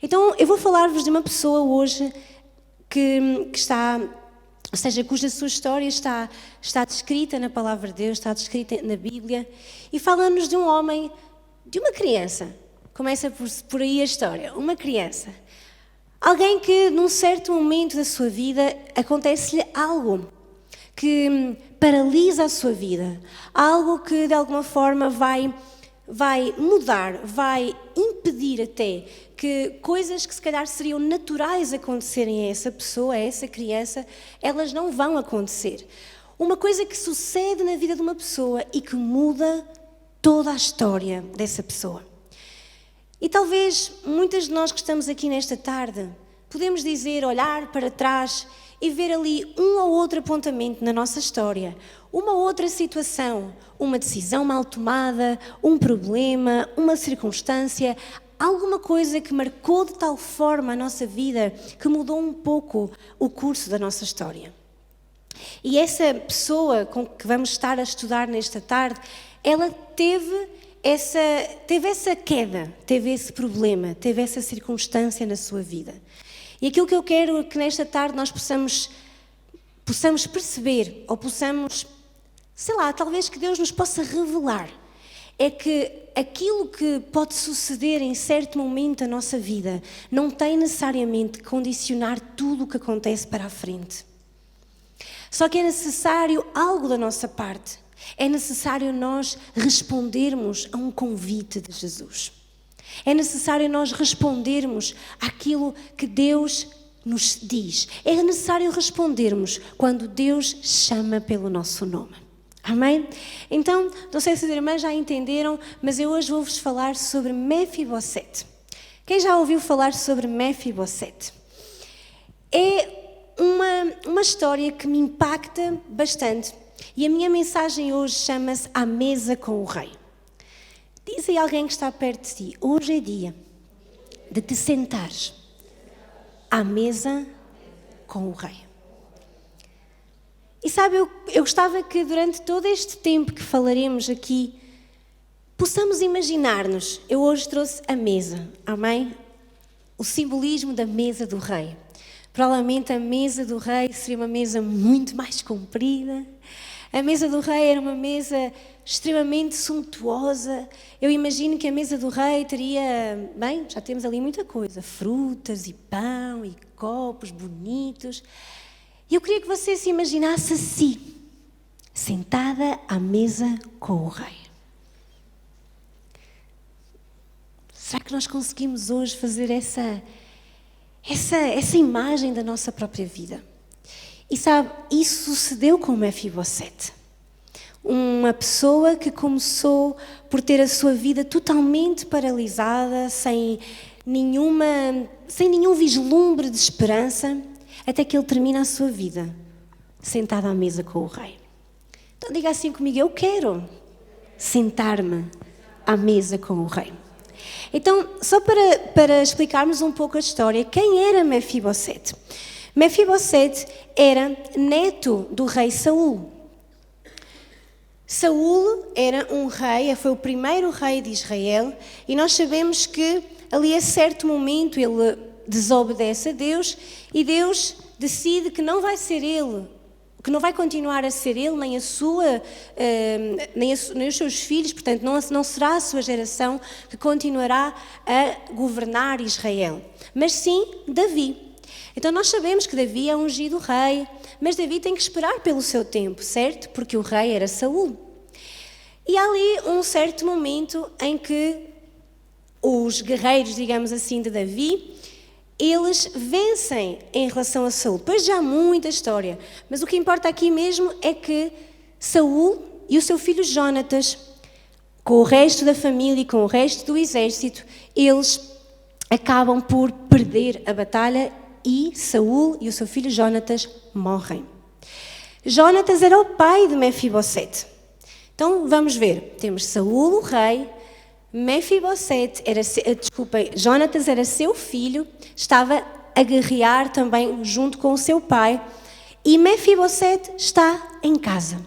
Então eu vou falar-vos de uma pessoa hoje que está, ou seja, cuja sua história está descrita na Palavra de Deus, está descrita na Bíblia, e fala-nos de um homem, de uma criança. Começa por aí a história, uma criança. Alguém que num certo momento da sua vida acontece-lhe algo que paralisa a sua vida, algo que de alguma forma vai mudar, vai impedir até que coisas que se calhar seriam naturais acontecerem a essa pessoa, a essa criança, elas não vão acontecer. Uma coisa que sucede na vida de uma pessoa e que muda toda a história dessa pessoa. E talvez muitas de nós que estamos aqui nesta tarde, podemos dizer, olhar para trás e ver ali um ou outro apontamento na nossa história, uma outra situação, uma decisão mal tomada, um problema, uma circunstância, alguma coisa que marcou de tal forma a nossa vida que mudou um pouco o curso da nossa história. E essa pessoa com que vamos estar a estudar nesta tarde, ela teve essa queda, teve esse problema, teve essa circunstância na sua vida. E aquilo que eu quero é que nesta tarde nós possamos perceber, ou possamos, talvez que Deus nos possa revelar, é que aquilo que pode suceder em certo momento da nossa vida não tem necessariamente que condicionar tudo o que acontece para a frente. Só que é necessário algo da nossa parte. É necessário nós respondermos a um convite de Jesus. É necessário nós respondermos àquilo que Deus nos diz. É necessário respondermos quando Deus chama pelo nosso nome. Amém? Então, não sei se as irmãs já entenderam, mas eu hoje vou-vos falar sobre Mefibosete. Quem já ouviu falar sobre Mefibosete? É uma história que me impacta bastante. E a minha mensagem hoje chama-se À Mesa com o Rei. Diz aí alguém que está perto de ti, hoje é dia de te sentares à mesa com o Rei. E sabe, eu gostava que durante todo este tempo que falaremos aqui, possamos imaginar-nos, eu hoje trouxe a mesa, amém? O simbolismo da mesa do Rei. Provavelmente a mesa do Rei seria uma mesa muito mais comprida. A mesa do Rei era uma mesa extremamente suntuosa. Eu imagino que a mesa do Rei teria, já temos ali muita coisa, frutas e pão e copos bonitos. E eu queria que você se imaginasse assim, sentada à mesa com o Rei. Será que nós conseguimos hoje fazer essa imagem da nossa própria vida? E sabe, isso sucedeu com Mefibosete. Uma pessoa que começou por ter a sua vida totalmente paralisada, sem nenhum vislumbre de esperança, até que ele termina a sua vida sentado à mesa com o Rei. Então diga assim comigo, eu quero sentar-me à mesa com o Rei. Então, só para explicarmos um pouco a história, quem era Mefibosete? Mefibosete era neto do rei Saul. Saul era um rei, foi o primeiro rei de Israel, e nós sabemos que ali a certo momento ele desobedece a Deus e Deus decide que não vai ser ele, que não vai continuar a ser ele, nem os seus filhos, portanto não será a sua geração que continuará a governar Israel, mas sim Davi. Então nós sabemos que Davi é ungido rei, mas Davi tem que esperar pelo seu tempo, certo? Porque o rei era Saul. E há ali um certo momento em que os guerreiros, digamos assim, de Davi, eles vencem em relação a Saul. Depois já há muita história, mas o que importa aqui mesmo é que Saul e o seu filho Jonatas, com o resto da família e com o resto do exército, eles acabam por perder a batalha e Saul e o seu filho Jonatas morrem. Jonatas era o pai de Mefibosete. Então vamos ver, temos Saul, o rei, Jonatas era seu filho, estava a guerrear também junto com o seu pai, e Mefibosete está em casa.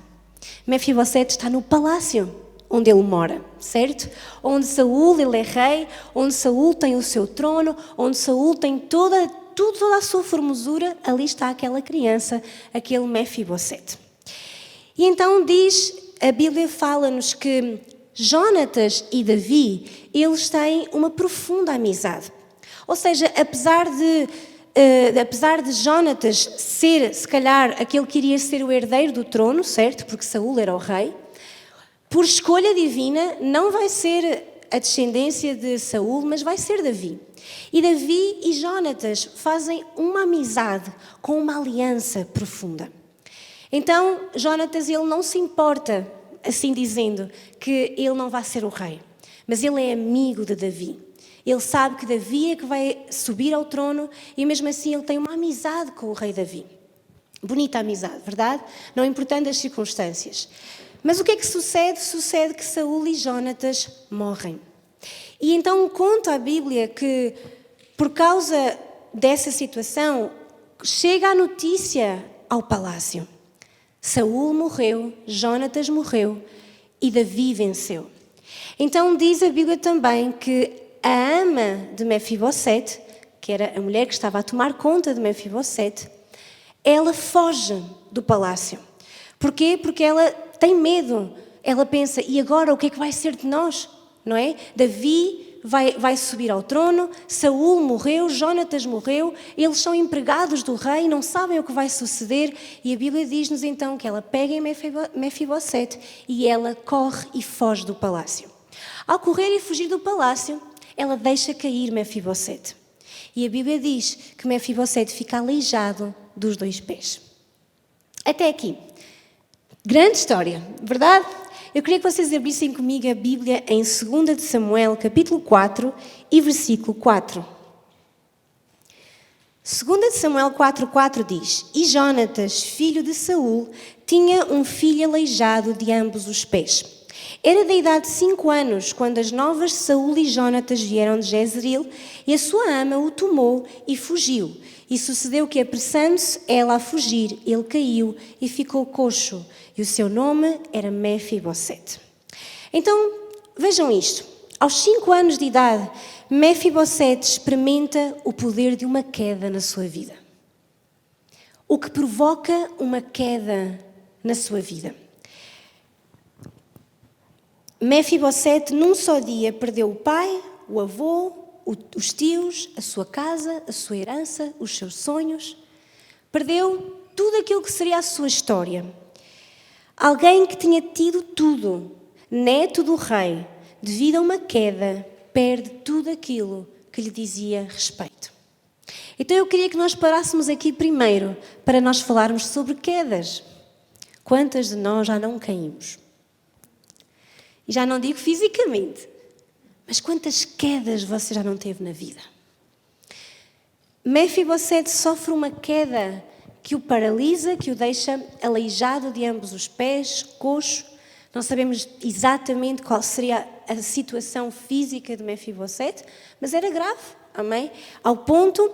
Mefibosete está no palácio. onde ele mora, certo? Onde Saul, ele é rei, onde Saul tem o seu trono, onde Saul tem toda a sua formosura, ali está aquela criança, aquele Mefibosete. E então a Bíblia fala-nos que Jónatas e Davi, eles têm uma profunda amizade. Ou seja, apesar de Jónatas ser, se calhar, aquele que iria ser o herdeiro do trono, certo? Porque Saul era o rei, por escolha divina, não vai ser a descendência de Saul, mas vai ser Davi. E Davi e Jónatas fazem uma amizade com uma aliança profunda. Então, Jónatas, ele não se importa, assim dizendo, que ele não vai ser o rei, mas ele é amigo de Davi. Ele sabe que Davi é que vai subir ao trono e mesmo assim ele tem uma amizade com o rei Davi. Bonita amizade, verdade? Não importando as circunstâncias. Mas o que é que sucede? Sucede que Saul e Jónatas morrem. E então conta a Bíblia que, por causa dessa situação, chega a notícia ao palácio. Saul morreu, Jónatas morreu e Davi venceu. Então diz a Bíblia também que a ama de Mefibosete, que era a mulher que estava a tomar conta de Mefibosete, ela foge do palácio. Porquê? Porque ela tem medo. Ela pensa, e agora o que é que vai ser de nós? Não é? Davi vai subir ao trono, Saul morreu, Jónatas morreu, eles são empregados do rei, não sabem o que vai suceder, e a Bíblia diz-nos então que ela pega em Mefibosete e ela corre e foge do palácio. Ao correr e fugir do palácio, ela deixa cair Mefibosete. E a Bíblia diz que Mefibosete fica aleijado dos 2 pés. Até aqui. Grande história, verdade? Eu queria que vocês abrissem comigo a Bíblia em 2 de Samuel, capítulo 4 e versículo 4. 2 de Samuel 4:4 diz: E Jónatas, filho de Saul, tinha um filho aleijado de ambos os pés. Era da idade de 5 anos, quando as novas de Saul e Jónatas vieram de Jezreel, e a sua ama o tomou e fugiu. E sucedeu que, apressando-se ela a fugir, ele caiu e ficou coxo, e o seu nome era Mefibosete. Então, vejam isto. Aos 5 anos de idade, Mefibosete experimenta o poder de uma queda na sua vida. O que provoca uma queda na sua vida. Mefibosete, num só dia, perdeu o pai, o avô, os tios, a sua casa, a sua herança, os seus sonhos. Perdeu tudo aquilo que seria a sua história. Alguém que tinha tido tudo, neto do rei, devido a uma queda, perde tudo aquilo que lhe dizia respeito. Então eu queria que nós parássemos aqui primeiro para nós falarmos sobre quedas. Quantas de nós já não caímos? E já não digo fisicamente, mas quantas quedas você já não teve na vida? Mefibosete sofre uma queda que o paralisa, que o deixa aleijado de ambos os pés, coxo. Não sabemos exatamente qual seria a situação física de Mefibosete, mas era grave, amém? Ao ponto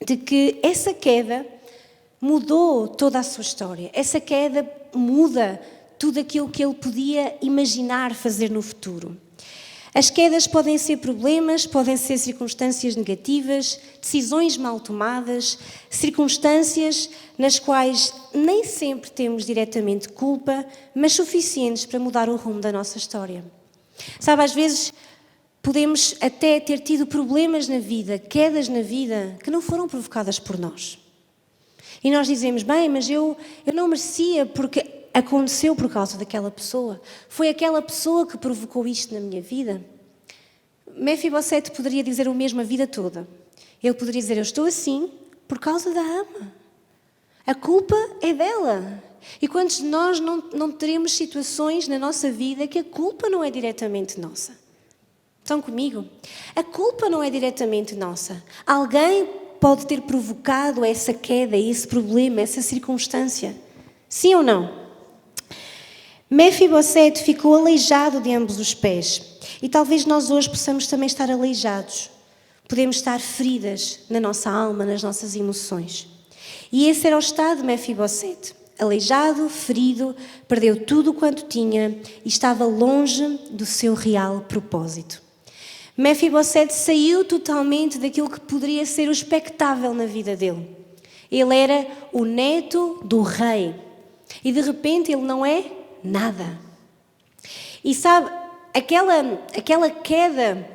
de que essa queda mudou toda a sua história. Essa queda muda tudo aquilo que ele podia imaginar fazer no futuro. As quedas podem ser problemas, podem ser circunstâncias negativas, decisões mal tomadas, circunstâncias nas quais nem sempre temos diretamente culpa, mas suficientes para mudar o rumo da nossa história. Sabe, às vezes podemos até ter tido problemas na vida, quedas na vida, que não foram provocadas por nós. E nós dizemos, bem, mas eu não merecia porque aconteceu por causa daquela pessoa. Foi aquela pessoa que provocou isto na minha vida. Mefibosete poderia dizer o mesmo a vida toda. Ele poderia dizer, eu estou assim por causa da ama. A culpa é dela. E quantos de nós não teremos situações na nossa vida que a culpa não é diretamente nossa? Estão comigo? A culpa não é diretamente nossa. Alguém pode ter provocado essa queda, esse problema, essa circunstância. Sim ou não? Mefibosete ficou aleijado de ambos os pés. E talvez nós hoje possamos também estar aleijados. Podemos estar feridas na nossa alma, nas nossas emoções. E esse era o estado de Mefibosete. aleijado, ferido, perdeu tudo quanto tinha e estava longe do seu real propósito. Mefibosete saiu totalmente daquilo que poderia ser o expectável na vida dele. Ele era o neto do rei e de repente ele não é nada. E sabe, aquela queda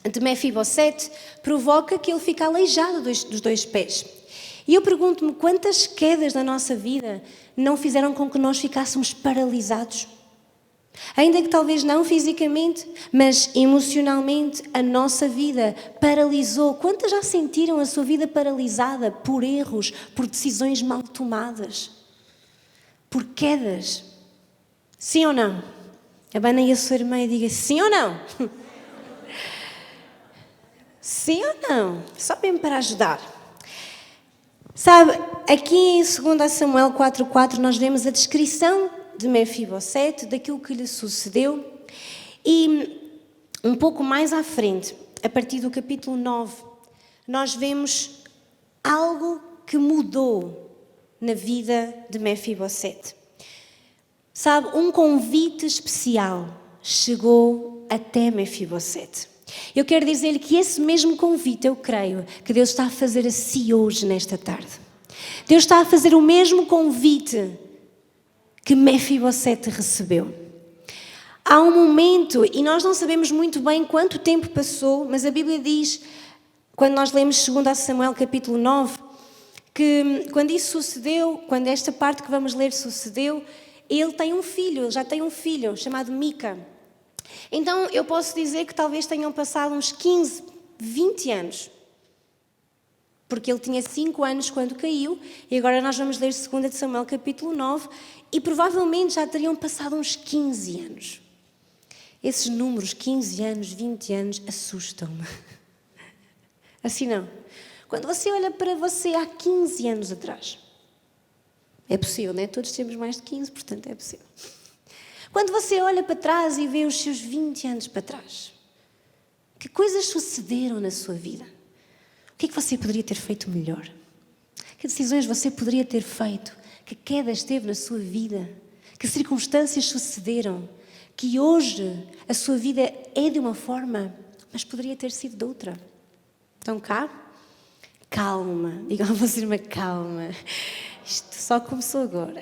de Mefibosete provoca que ele fique aleijado dos dois pés. E eu pergunto-me, quantas quedas da nossa vida não fizeram com que nós ficássemos paralisados? Ainda que talvez não fisicamente, mas emocionalmente, a nossa vida paralisou. Quantas já sentiram a sua vida paralisada por erros, por decisões mal tomadas, por quedas? Sim ou não? Abana aí a sua irmã e diga sim ou não? Sim ou não? Só mesmo para ajudar. Sabe, aqui em 2 Samuel 4:4 nós vemos a descrição de Mefibosete, daquilo que lhe sucedeu. E um pouco mais à frente, a partir do capítulo 9, nós vemos algo que mudou na vida de Mefibosete. Sabe, um convite especial chegou até Mefibosete. Eu quero dizer-lhe que esse mesmo convite, eu creio, que Deus está a fazer a si hoje, nesta tarde. Deus está a fazer o mesmo convite que Mefibosete recebeu. Há um momento, e nós não sabemos muito bem quanto tempo passou, mas a Bíblia diz, quando nós lemos 2 Samuel capítulo 9, que quando isso sucedeu, quando esta parte que vamos ler sucedeu, ele tem um filho, ele já tem um filho chamado Mica. Então eu posso dizer que talvez tenham passado uns 15, 20 anos. Porque ele tinha 5 anos quando caiu, e agora nós vamos ler 2 Samuel capítulo 9, e provavelmente já teriam passado uns 15 anos. Esses números, 15 anos, 20 anos, assustam-me. Assim não. Quando você olha para você há 15 anos atrás, é possível, não é? Todos temos mais de 15, portanto é possível. Quando você olha para trás e vê os seus 20 anos para trás, que coisas sucederam na sua vida? O que é que você poderia ter feito melhor? Que decisões você poderia ter feito? Que quedas teve na sua vida? Que circunstâncias sucederam? Que hoje a sua vida é de uma forma, mas poderia ter sido de outra. Estão cá? Calma. Digam a você, irmã, calma. Isto só começou agora.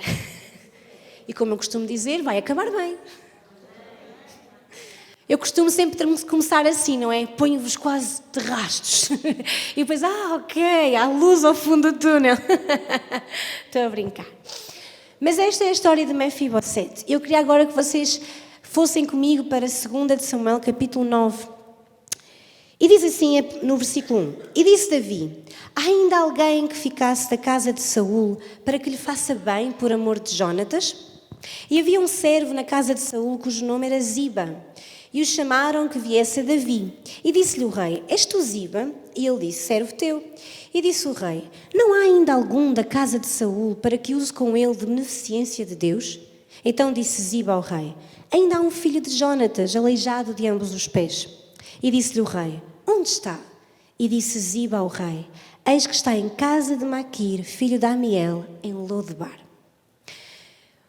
E como eu costumo dizer, vai acabar bem. Eu costumo sempre começar assim, não é? Ponho-vos quase de rastos. E depois, ok, há luz ao fundo do túnel. Estou a brincar. Mas esta é a história de Mefibosete. Eu queria agora que vocês fossem comigo para 2 Samuel, capítulo 9. E diz assim no versículo 1. E disse Davi, há ainda alguém que ficasse da casa de Saul para que lhe faça bem por amor de Jonatas? E havia um servo na casa de Saul cujo nome era Ziba. E o chamaram que viesse a Davi. E disse-lhe o rei, és tu Ziba? E ele disse, servo teu. E disse o rei, não há ainda algum da casa de Saul para que use com ele de beneficência de Deus? Então disse Ziba ao rei, ainda há um filho de Jonatas, aleijado de ambos os pés. E disse-lhe o rei, onde está? E disse Ziba ao rei, eis que está em casa de Maquir, filho de Amiel, em Lodebar.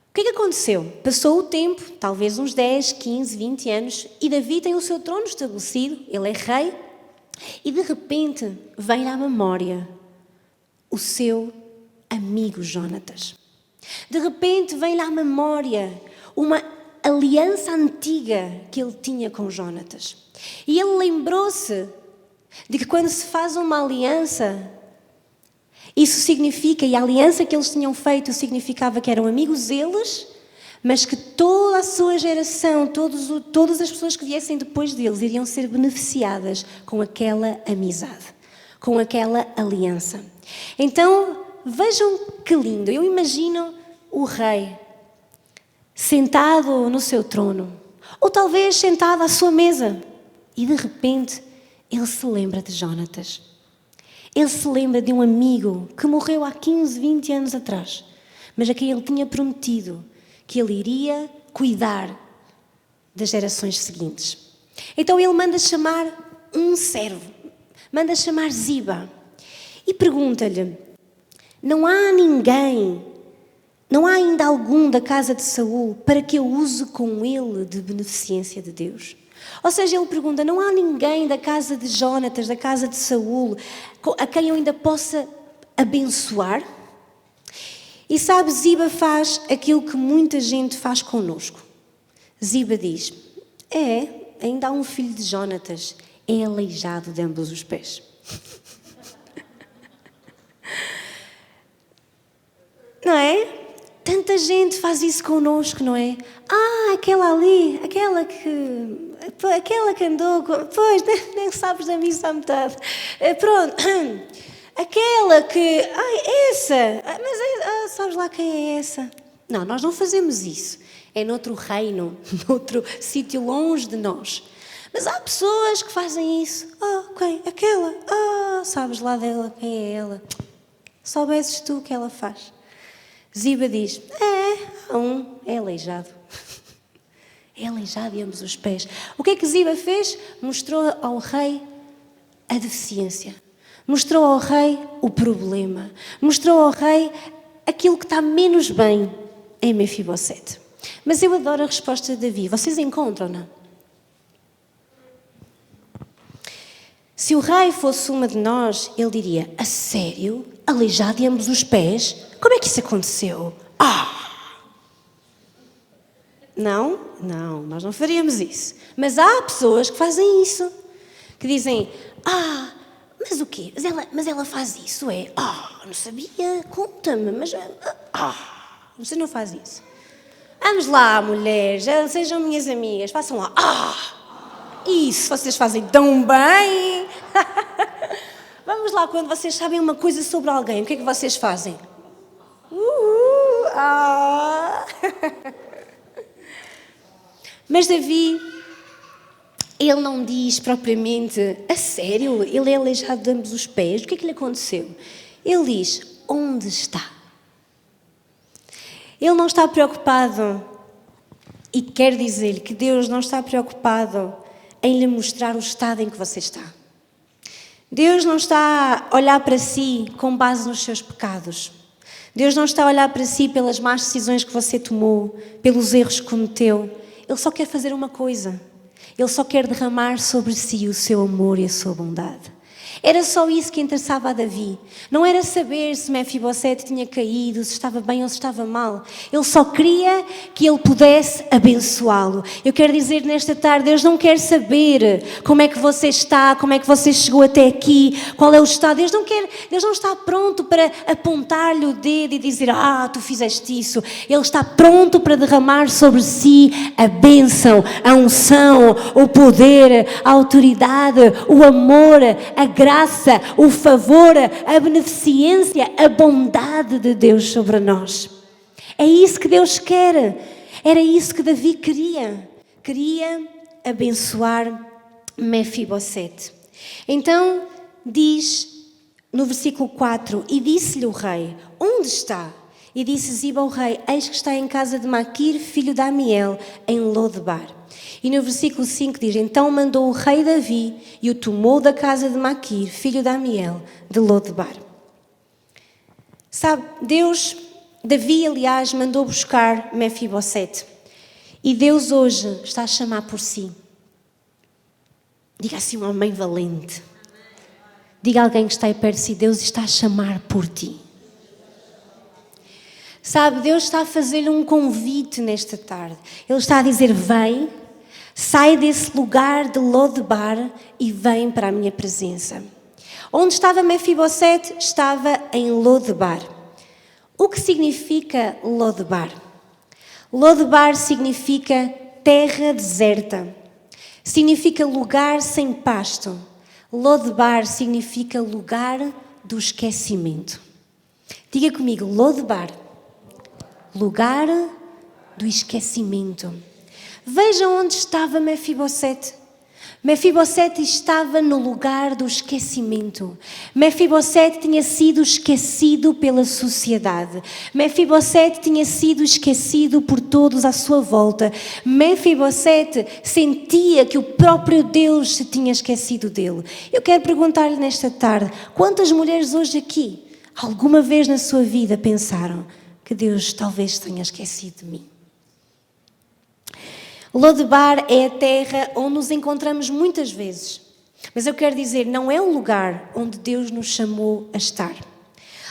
O que é que aconteceu? Passou o tempo, talvez uns 10, 15, 20 anos, e Davi tem o seu trono estabelecido, ele é rei, e de repente vem à memória o seu amigo Jonatas. De repente vem-lhe à memória uma aliança antiga que ele tinha com Jonatas. E ele lembrou-se de que quando se faz uma aliança, isso significa, e a aliança que eles tinham feito significava que eram amigos eles, mas que toda a sua geração, todas as pessoas que viessem depois deles iriam ser beneficiadas com aquela amizade, com aquela aliança. Então, vejam que lindo. Eu imagino o rei sentado no seu trono, ou talvez sentado à sua mesa, e de repente ele se lembra de Jonatas. Ele se lembra de um amigo que morreu há 15, 20 anos atrás, mas a quem ele tinha prometido que ele iria cuidar das gerações seguintes. Então ele manda chamar um servo, manda chamar Ziba e pergunta-lhe, não há ninguém Não há ainda algum da casa de Saul para que eu use com ele de beneficência de Deus? Ou seja, ele pergunta, não há ninguém da casa de Jonatas, da casa de Saul, a quem eu ainda possa abençoar? E sabe, Ziba faz aquilo que muita gente faz connosco. Ziba diz, ainda há um filho de Jonatas, é aleijado de ambos os pés. Não é? Tanta gente faz isso connosco, não é? Aquela ali, aquela que andou, pois, nem sabes da missa à metade. Pronto, aquela que, essa, mas sabes lá quem é essa? Não, nós não fazemos isso. É noutro reino, noutro sítio longe de nós. Mas há pessoas que fazem isso. Quem? Aquela. Sabes lá dela, quem é ela? Soubesses tu o que ela faz. Ziba diz, é aleijado. É aleijado de ambos os pés. O que é que Ziba fez? Mostrou ao rei a deficiência. Mostrou ao rei o problema. Mostrou ao rei aquilo que está menos bem em Mefibosete. Mas eu adoro a resposta de Davi. Vocês encontram-na? Se o rei fosse uma de nós, ele diria, a sério? Aleijado de ambos os pés? Como é que isso aconteceu? Não, nós não faríamos isso. Mas há pessoas que fazem isso. Que dizem, mas o quê? Mas ela faz isso, não sabia, conta-me, mas... você não faz isso. Vamos lá, mulheres, sejam minhas amigas, façam lá, isso, vocês fazem tão bem. Vamos lá, quando vocês sabem uma coisa sobre alguém, o que é que vocês fazem? Mas Davi, ele não diz propriamente, a sério, ele é aleijado de ambos os pés, o que é que lhe aconteceu? Ele diz, onde está? Ele não está preocupado, e quer dizer-lhe que Deus não está preocupado em lhe mostrar o estado em que você está. Deus não está a olhar para si com base nos seus pecados. Deus não está a olhar para si pelas más decisões que você tomou, pelos erros que cometeu. Ele só quer fazer uma coisa. Ele só quer derramar sobre si o seu amor e a sua bondade. Era só isso que interessava a Davi. Não era saber se Mefibosete tinha caído, se estava bem ou se estava mal. Ele só queria que ele pudesse abençoá-lo. Eu quero dizer nesta tarde, Deus não quer saber como é que você está, como é que você chegou até aqui, qual é o estado. Deus não está pronto para apontar-lhe o dedo e dizer, tu fizeste isso. Ele está pronto para derramar sobre si a bênção, a unção, o poder, a autoridade, o amor, a graça, o favor, a beneficência, a bondade de Deus sobre nós. É isso que Deus quer. Era isso que Davi queria. Queria abençoar Mefibosete. Então diz no versículo 4, e disse-lhe o rei, onde está? E disse Ziba ao rei, eis que está em casa de Maquir, filho de Amiel, em Lodebar. E no versículo 5 diz, então mandou o rei Davi e o tomou da casa de Maquir, filho de Amiel, de Lodebar. Sabe, Davi, aliás, mandou buscar Mefibosete. E Deus hoje está a chamar por si. Diga assim, um homem valente. Diga a alguém que está aí perto de si, Deus está a chamar por ti. Sabe, Deus está a fazer um convite nesta tarde. Ele está a dizer, vem, sai desse lugar de Lodebar e vem para a minha presença. Onde estava Mefibosete? Estava em Lodebar. O que significa Lodebar? Lodebar significa terra deserta. Significa lugar sem pasto. Lodebar significa lugar do esquecimento. Diga comigo, Lodebar. Lugar do esquecimento. Veja onde estava Mefibosete. Mefibosete estava no lugar do esquecimento. Mefibosete tinha sido esquecido pela sociedade. Mefibosete tinha sido esquecido por todos à sua volta. Mefibosete sentia que o próprio Deus se tinha esquecido dele. Eu quero perguntar-lhe nesta tarde, quantas mulheres hoje aqui, alguma vez na sua vida pensaram, que Deus talvez tenha esquecido de mim. Lodebar é a terra onde nos encontramos muitas vezes. Mas eu quero dizer, não é o lugar onde Deus nos chamou a estar.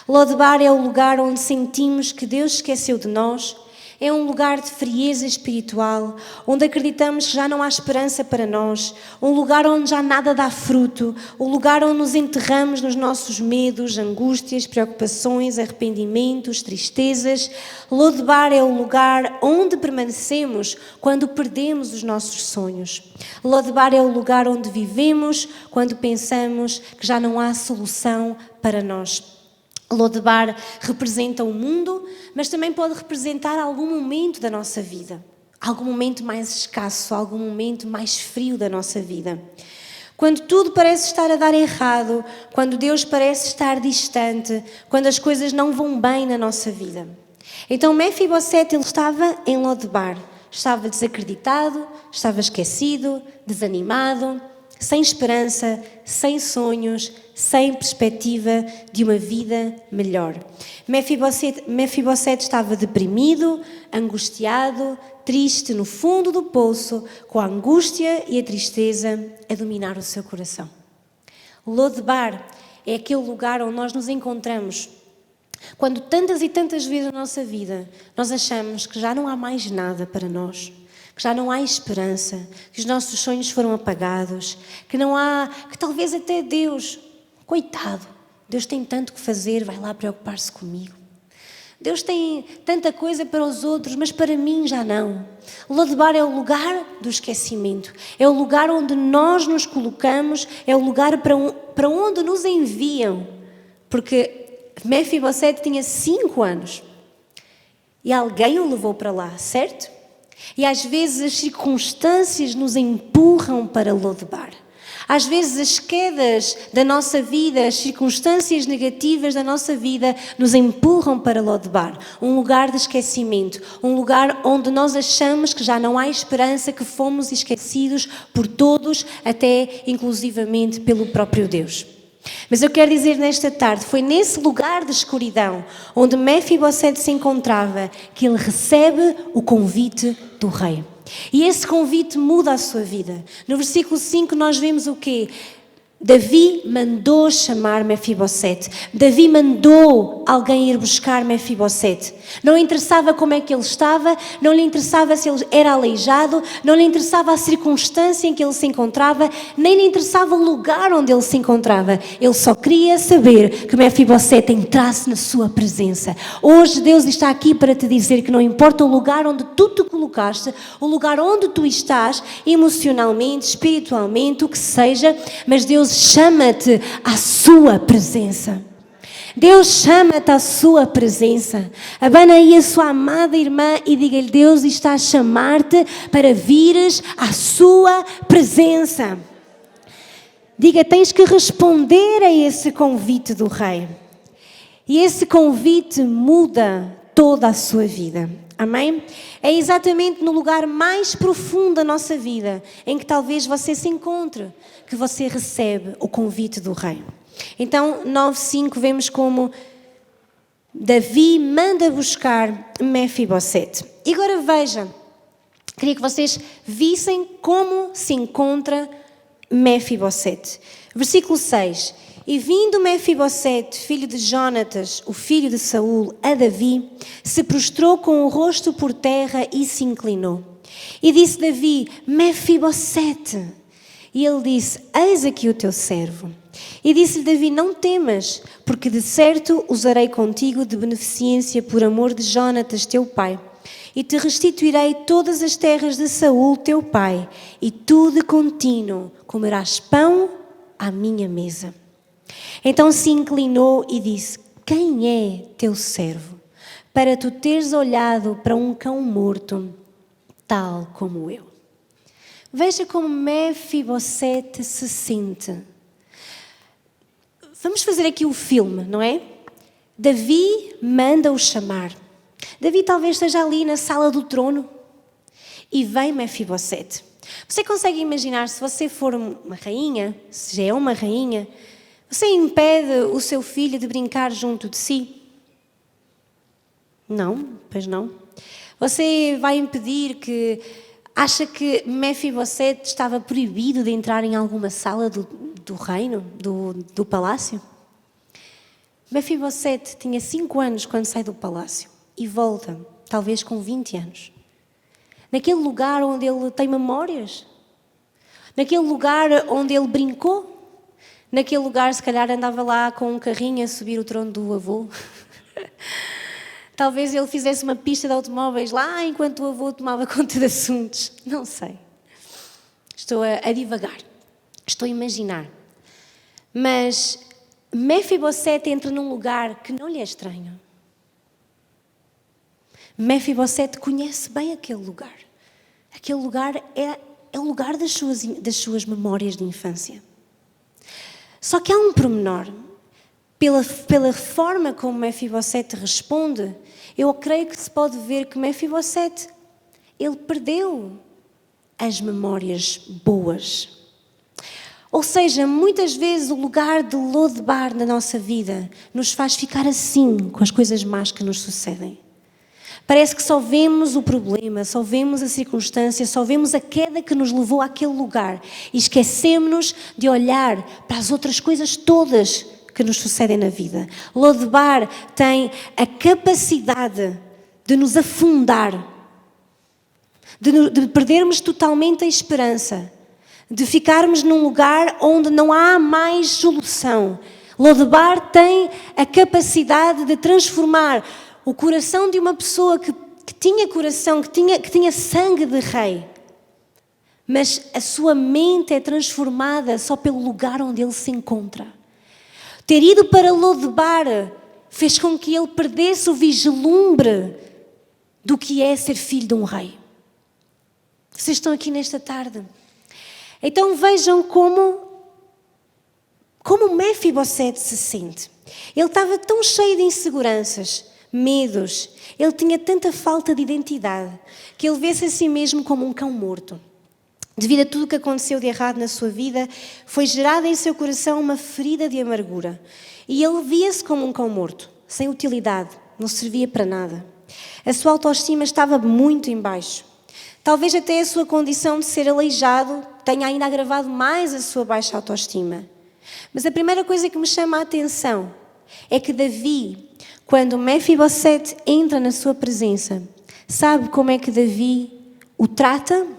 Lodebar é o lugar onde sentimos que Deus esqueceu de nós. É um lugar de frieza espiritual, onde acreditamos que já não há esperança para nós, um lugar onde já nada dá fruto, um lugar onde nos enterramos nos nossos medos, angústias, preocupações, arrependimentos, tristezas. Lodebar é o lugar onde permanecemos quando perdemos os nossos sonhos. Lodebar é o lugar onde vivemos quando pensamos que já não há solução para nós. Lodebar representa o mundo, mas também pode representar algum momento da nossa vida. Algum momento mais escasso, algum momento mais frio da nossa vida. Quando tudo parece estar a dar errado, quando Deus parece estar distante, quando as coisas não vão bem na nossa vida. Então Mefibosete, ele estava em Lodebar. Estava desacreditado, estava esquecido, desanimado, sem esperança, sem sonhos, sem perspectiva de uma vida melhor. Mefibosete estava deprimido, angustiado, triste no fundo do poço, com a angústia e a tristeza a dominar o seu coração. Lodebar é aquele lugar onde nós nos encontramos quando tantas e tantas vezes na nossa vida nós achamos que já não há mais nada para nós, que já não há esperança, que os nossos sonhos foram apagados, que talvez até Deus, coitado, Deus tem tanto que fazer, vai lá preocupar-se comigo. Deus tem tanta coisa para os outros, mas para mim já não. Lodebar é o lugar do esquecimento, é o lugar onde nós nos colocamos, é o lugar para onde nos enviam, porque Mefibosete tinha 5 anos e alguém o levou para lá, certo? E às vezes as circunstâncias nos empurram para Lodebar. Às vezes as quedas da nossa vida, as circunstâncias negativas da nossa vida nos empurram para Lodebar. Um lugar de esquecimento, um lugar onde nós achamos que já não há esperança, que fomos esquecidos por todos, até inclusivamente pelo próprio Deus. Mas eu quero dizer nesta tarde, foi nesse lugar de escuridão, onde Mefibosete se encontrava, que ele recebe o convite do rei. E esse convite muda a sua vida. No versículo 5 nós vemos o quê? Davi mandou chamar Mefibosete. Davi mandou alguém ir buscar Mefibosete. Não lhe interessava como é que ele estava, não lhe interessava se ele era aleijado, não lhe interessava a circunstância em que ele se encontrava, nem lhe interessava o lugar onde ele se encontrava. Ele só queria saber que Mefibosete entrasse na sua presença. Hoje Deus está aqui para te dizer que não importa o lugar onde tu te colocaste, o lugar onde tu estás, emocionalmente, espiritualmente, o que seja, mas Deus chama-te à sua presença. Deus chama-te à sua presença. Abana aí a sua amada irmã e diga-lhe: Deus está a chamar-te para vires à sua presença. Diga, tens que responder a esse convite do rei. E esse convite muda toda a sua vida. Amém? É exatamente no lugar mais profundo da nossa vida em que talvez você se encontre que você recebe o convite do rei. Então, 9:5 vemos como Davi manda buscar Mefibosete. E agora veja, queria que vocês vissem como se encontra Mefibosete. Versículo 6. E vindo Mefibosete, filho de Jonatas, o filho de Saul, a Davi, se prostrou com o rosto por terra e se inclinou. E disse Davi: Mefibosete. E ele disse: eis aqui o teu servo. E disse-lhe Davi: não temas, porque de certo usarei contigo de beneficência por amor de Jonatas, teu pai. E te restituirei todas as terras de Saul, teu pai, e tu de contínuo comerás pão à minha mesa. Então se inclinou e disse: quem é teu servo, para tu teres olhado para um cão morto, tal como eu? Veja como Mefibosete se sente. Vamos fazer aqui o filme, não é? Davi manda-o chamar. Davi talvez esteja ali na sala do trono e vem Mefibosete. Você consegue imaginar, se você for uma rainha, se já é uma rainha, você impede o seu filho de brincar junto de si? Não, pois não. Você vai impedir que... Acha que Mefibosete estava proibido de entrar em alguma sala do reino, do palácio? Mefibosete tinha 5 anos quando sai do palácio e volta, talvez com 20 anos. Naquele lugar onde ele tem memórias, naquele lugar onde ele brincou, naquele lugar se calhar andava lá com um carrinho a subir o trono do avô. Talvez ele fizesse uma pista de automóveis lá enquanto o avô tomava conta de assuntos. Não sei. Estou a divagar. Estou a imaginar. Mas Mefibosete entra num lugar que não lhe é estranho. Mefibosete conhece bem aquele lugar. Aquele lugar é o lugar das suas memórias de infância. Só que há um pormenor. Pela forma como Mefibosete responde, eu creio que se pode ver que Mefibosete, ele perdeu as memórias boas. Ou seja, muitas vezes o lugar de Lodebar na nossa vida nos faz ficar assim com as coisas más que nos sucedem. Parece que só vemos o problema, só vemos a circunstância, só vemos a queda que nos levou àquele lugar e esquecemos-nos de olhar para as outras coisas todas que nos sucedem na vida. Lodebar tem a capacidade de nos afundar, de perdermos totalmente a esperança, de ficarmos num lugar onde não há mais solução. Lodebar tem a capacidade de transformar o coração de uma pessoa que tinha coração, que tinha sangue de rei, mas a sua mente é transformada só pelo lugar onde ele se encontra. Ter ido para Lodebar fez com que ele perdesse o vislumbre do que é ser filho de um rei. Vocês estão aqui nesta tarde. Então vejam como Mefibosete se sente. Ele estava tão cheio de inseguranças, medos, ele tinha tanta falta de identidade, que ele vê-se a si mesmo como um cão morto. Devido a tudo o que aconteceu de errado na sua vida, foi gerada em seu coração uma ferida de amargura. E ele via-se como um cão morto, sem utilidade, não servia para nada. A sua autoestima estava muito em baixo. Talvez até a sua condição de ser aleijado tenha ainda agravado mais a sua baixa autoestima. Mas a primeira coisa que me chama a atenção é que Davi, quando Mefibosete entra na sua presença, sabe como é que Davi o trata?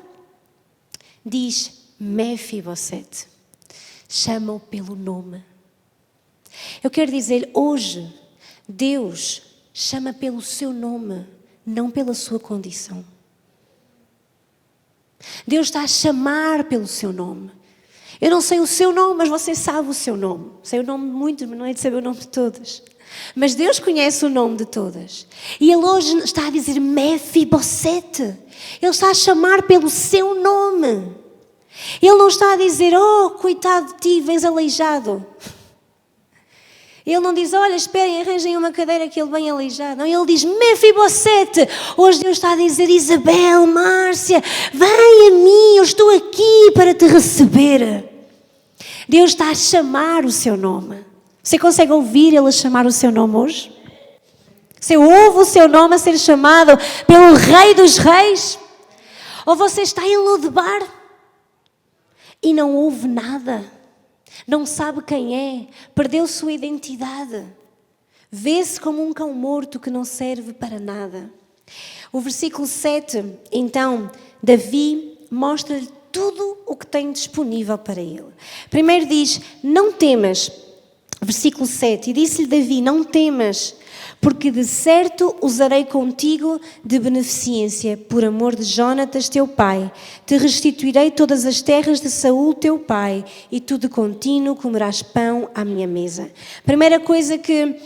Diz Mefibosete, chama-o pelo nome. Eu quero dizer, hoje, Deus chama pelo seu nome, não pela sua condição. Deus está a chamar pelo seu nome. Eu não sei o seu nome, mas você sabe o seu nome. Sei o nome de muitos, mas não é de saber o nome de todas. Mas Deus conhece o nome de todas. E Ele hoje está a dizer Mefibosete. Ele está a chamar pelo seu nome. Ele não está a dizer, oh, coitado de ti, vens aleijado. Ele não diz, olha, esperem, arranjem uma cadeira que ele vem aleijado. Não, ele diz, Mefibosete. Hoje Deus está a dizer, Isabel, Márcia, vem a mim, eu estou aqui para te receber. Deus está a chamar o seu nome. Você consegue ouvir Ele a chamar o seu nome hoje? Você ouve o seu nome a ser chamado pelo Rei dos Reis? Ou você está em Lodebar e não ouve nada? Não sabe quem é? Perdeu sua identidade? Vê-se como um cão morto que não serve para nada. O versículo 7, então, Davi mostra-lhe tudo o que tem disponível para ele. Primeiro diz, não temas, versículo 7, e disse-lhe Davi, não temas, porque de certo usarei contigo de beneficência, por amor de Jonatas teu pai. Te restituirei todas as terras de Saul teu pai, e tu de contínuo comerás pão à minha mesa. Primeira coisa que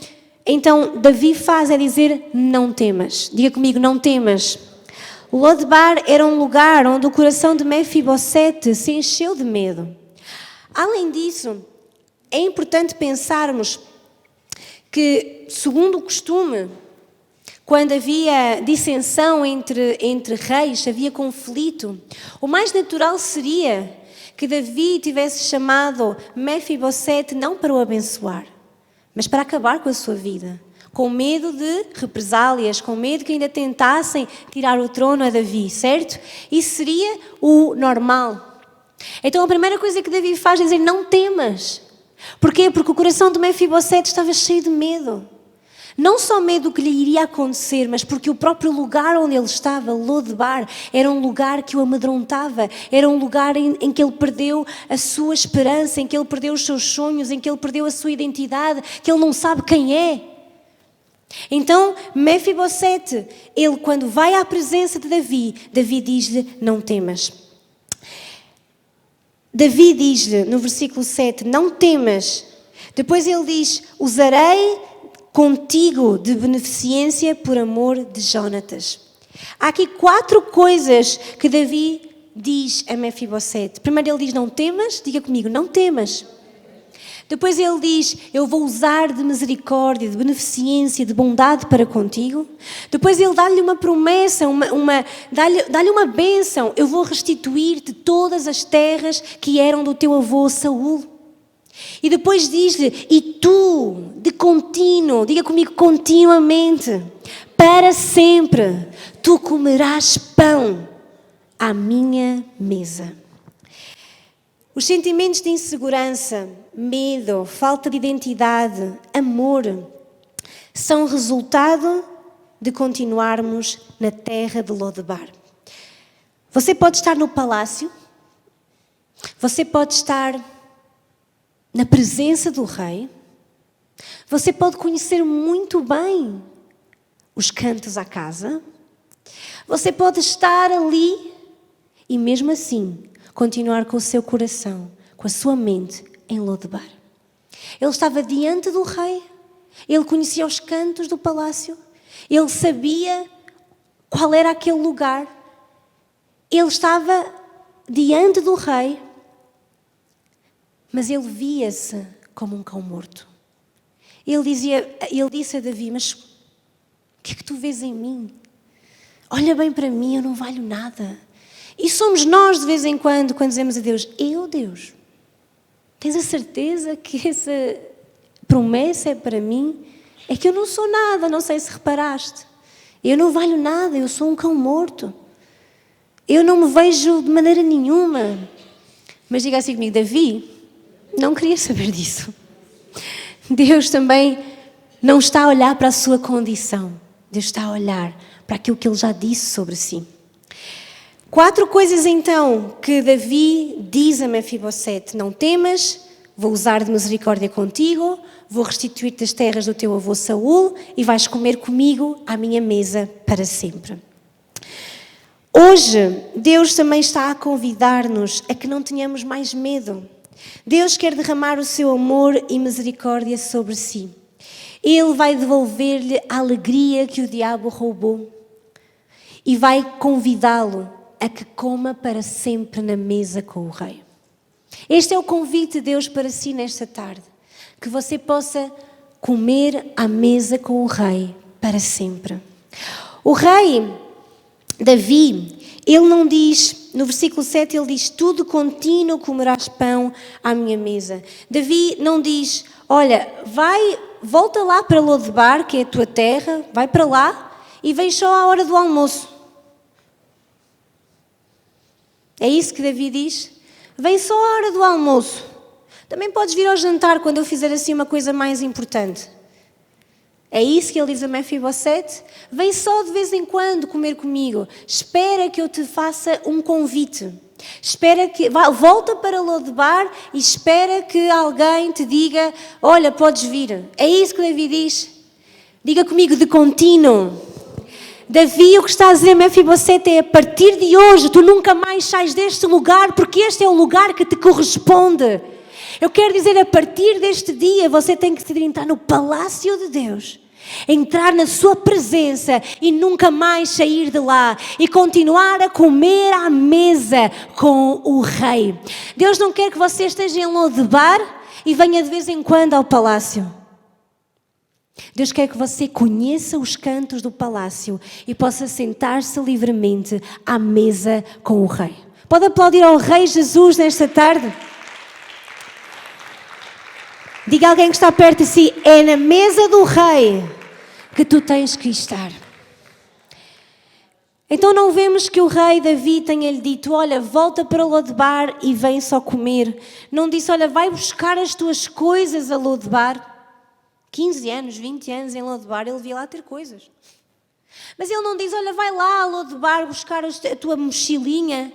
então Davi faz é dizer, não temas. Diga comigo, não temas. Lodebar era um lugar onde o coração de Mefibosete se encheu de medo. Além disso, é importante pensarmos que, segundo o costume, quando havia dissensão entre reis, havia conflito, o mais natural seria que Davi tivesse chamado Mefibosete não para o abençoar, mas para acabar com a sua vida, com medo de represálias, com medo que ainda tentassem tirar o trono a Davi, certo? Isso seria o normal. Então a primeira coisa que Davi faz é dizer, não temas. Porquê? Porque o coração de Mefibosete estava cheio de medo. Não só medo do que lhe iria acontecer, mas porque o próprio lugar onde ele estava, Lodebar, era um lugar que o amedrontava, era um lugar em que ele perdeu a sua esperança, em que ele perdeu os seus sonhos, em que ele perdeu a sua identidade, que ele não sabe quem é. Então, Mefibosete, ele quando vai à presença de Davi, Davi diz-lhe, não temas. Davi diz-lhe no versículo 7, não temas. Depois ele diz, usarei contigo de beneficência por amor de Jonatas. Há aqui 4 coisas que Davi diz a Mefibosete. Primeiro ele diz, não temas, diga comigo, não temas. Depois ele diz, eu vou usar de misericórdia, de beneficência, de bondade para contigo. Depois ele dá-lhe uma promessa, dá-lhe uma bênção. Eu vou restituir-te todas as terras que eram do teu avô Saul. E depois diz-lhe, e tu, de contínuo, diga comigo, continuamente, para sempre, tu comerás pão à minha mesa. Os sentimentos de insegurança, medo, falta de identidade, amor, são resultado de continuarmos na terra de Lodebar. Você pode estar no palácio, você pode estar na presença do rei, você pode conhecer muito bem os cantos à casa, você pode estar ali e mesmo assim continuar com o seu coração, com a sua mente em Lodebar. Ele estava diante do rei, ele conhecia os cantos do palácio, ele sabia qual era aquele lugar, ele estava diante do rei, mas ele via-se como um cão morto. Ele disse a Davi, mas o que é que tu vês em mim? Olha bem para mim, eu não valho nada. E somos nós de vez em quando dizemos a Deus, Deus, tens a certeza que essa promessa é para mim? É que eu não sou nada, não sei se reparaste. Eu não valho nada, eu sou um cão morto. Eu não me vejo de maneira nenhuma. Mas diga assim comigo, Davi não queria saber disso. Deus também não está a olhar para a sua condição. Deus está a olhar para aquilo que Ele já disse sobre si. 4 coisas então que Davi diz a Mefibosete. Não temas, vou usar de misericórdia contigo, vou restituir-te as terras do teu avô Saul e vais comer comigo à minha mesa para sempre. Hoje, Deus também está a convidar-nos a que não tenhamos mais medo. Deus quer derramar o seu amor e misericórdia sobre si. Ele vai devolver-lhe a alegria que o diabo roubou e vai convidá-lo a que coma para sempre na mesa com o rei. Este é o convite de Deus para si nesta tarde, que você possa comer à mesa com o rei para sempre. O rei Davi, ele não diz, no versículo 7 ele diz, tu de contínuo comerás pão à minha mesa. Davi não diz, olha, volta lá para Lodebar, que é a tua terra, vai para lá e vem só à hora do almoço. É isso que Davi diz? Vem só à hora do almoço. Também podes vir ao jantar quando eu fizer assim uma coisa mais importante. É isso que ele diz a Mefibosete? Vem só de vez em quando comer comigo. Espera que eu te faça um convite. Volta para Lodebar e espera que alguém te diga, olha, podes vir. É isso que Davi diz? Diga comigo, de contínuo. Davi, o que está a dizer Mefibosete é, a partir de hoje, tu nunca mais sais deste lugar, porque este é o lugar que te corresponde. Eu quero dizer, a partir deste dia, você tem que entrar no palácio de Deus, entrar na sua presença e nunca mais sair de lá e continuar a comer à mesa com o rei. Deus não quer que você esteja em Lodebar e venha de vez em quando ao palácio. Deus quer que você conheça os cantos do palácio e possa sentar-se livremente à mesa com o rei. Pode aplaudir ao Rei Jesus nesta tarde? Diga a alguém que está perto de si, é na mesa do rei que tu tens que estar. Então não vemos que o rei Davi tenha-lhe dito, olha, volta para Lodebar e vem só comer. Não disse, olha, vai buscar as tuas coisas a Lodebar. 15 anos, 20 anos em Lodebar, ele devia lá ter coisas. Mas ele não diz, olha, vai lá a Lodebar buscar a tua mochilinha.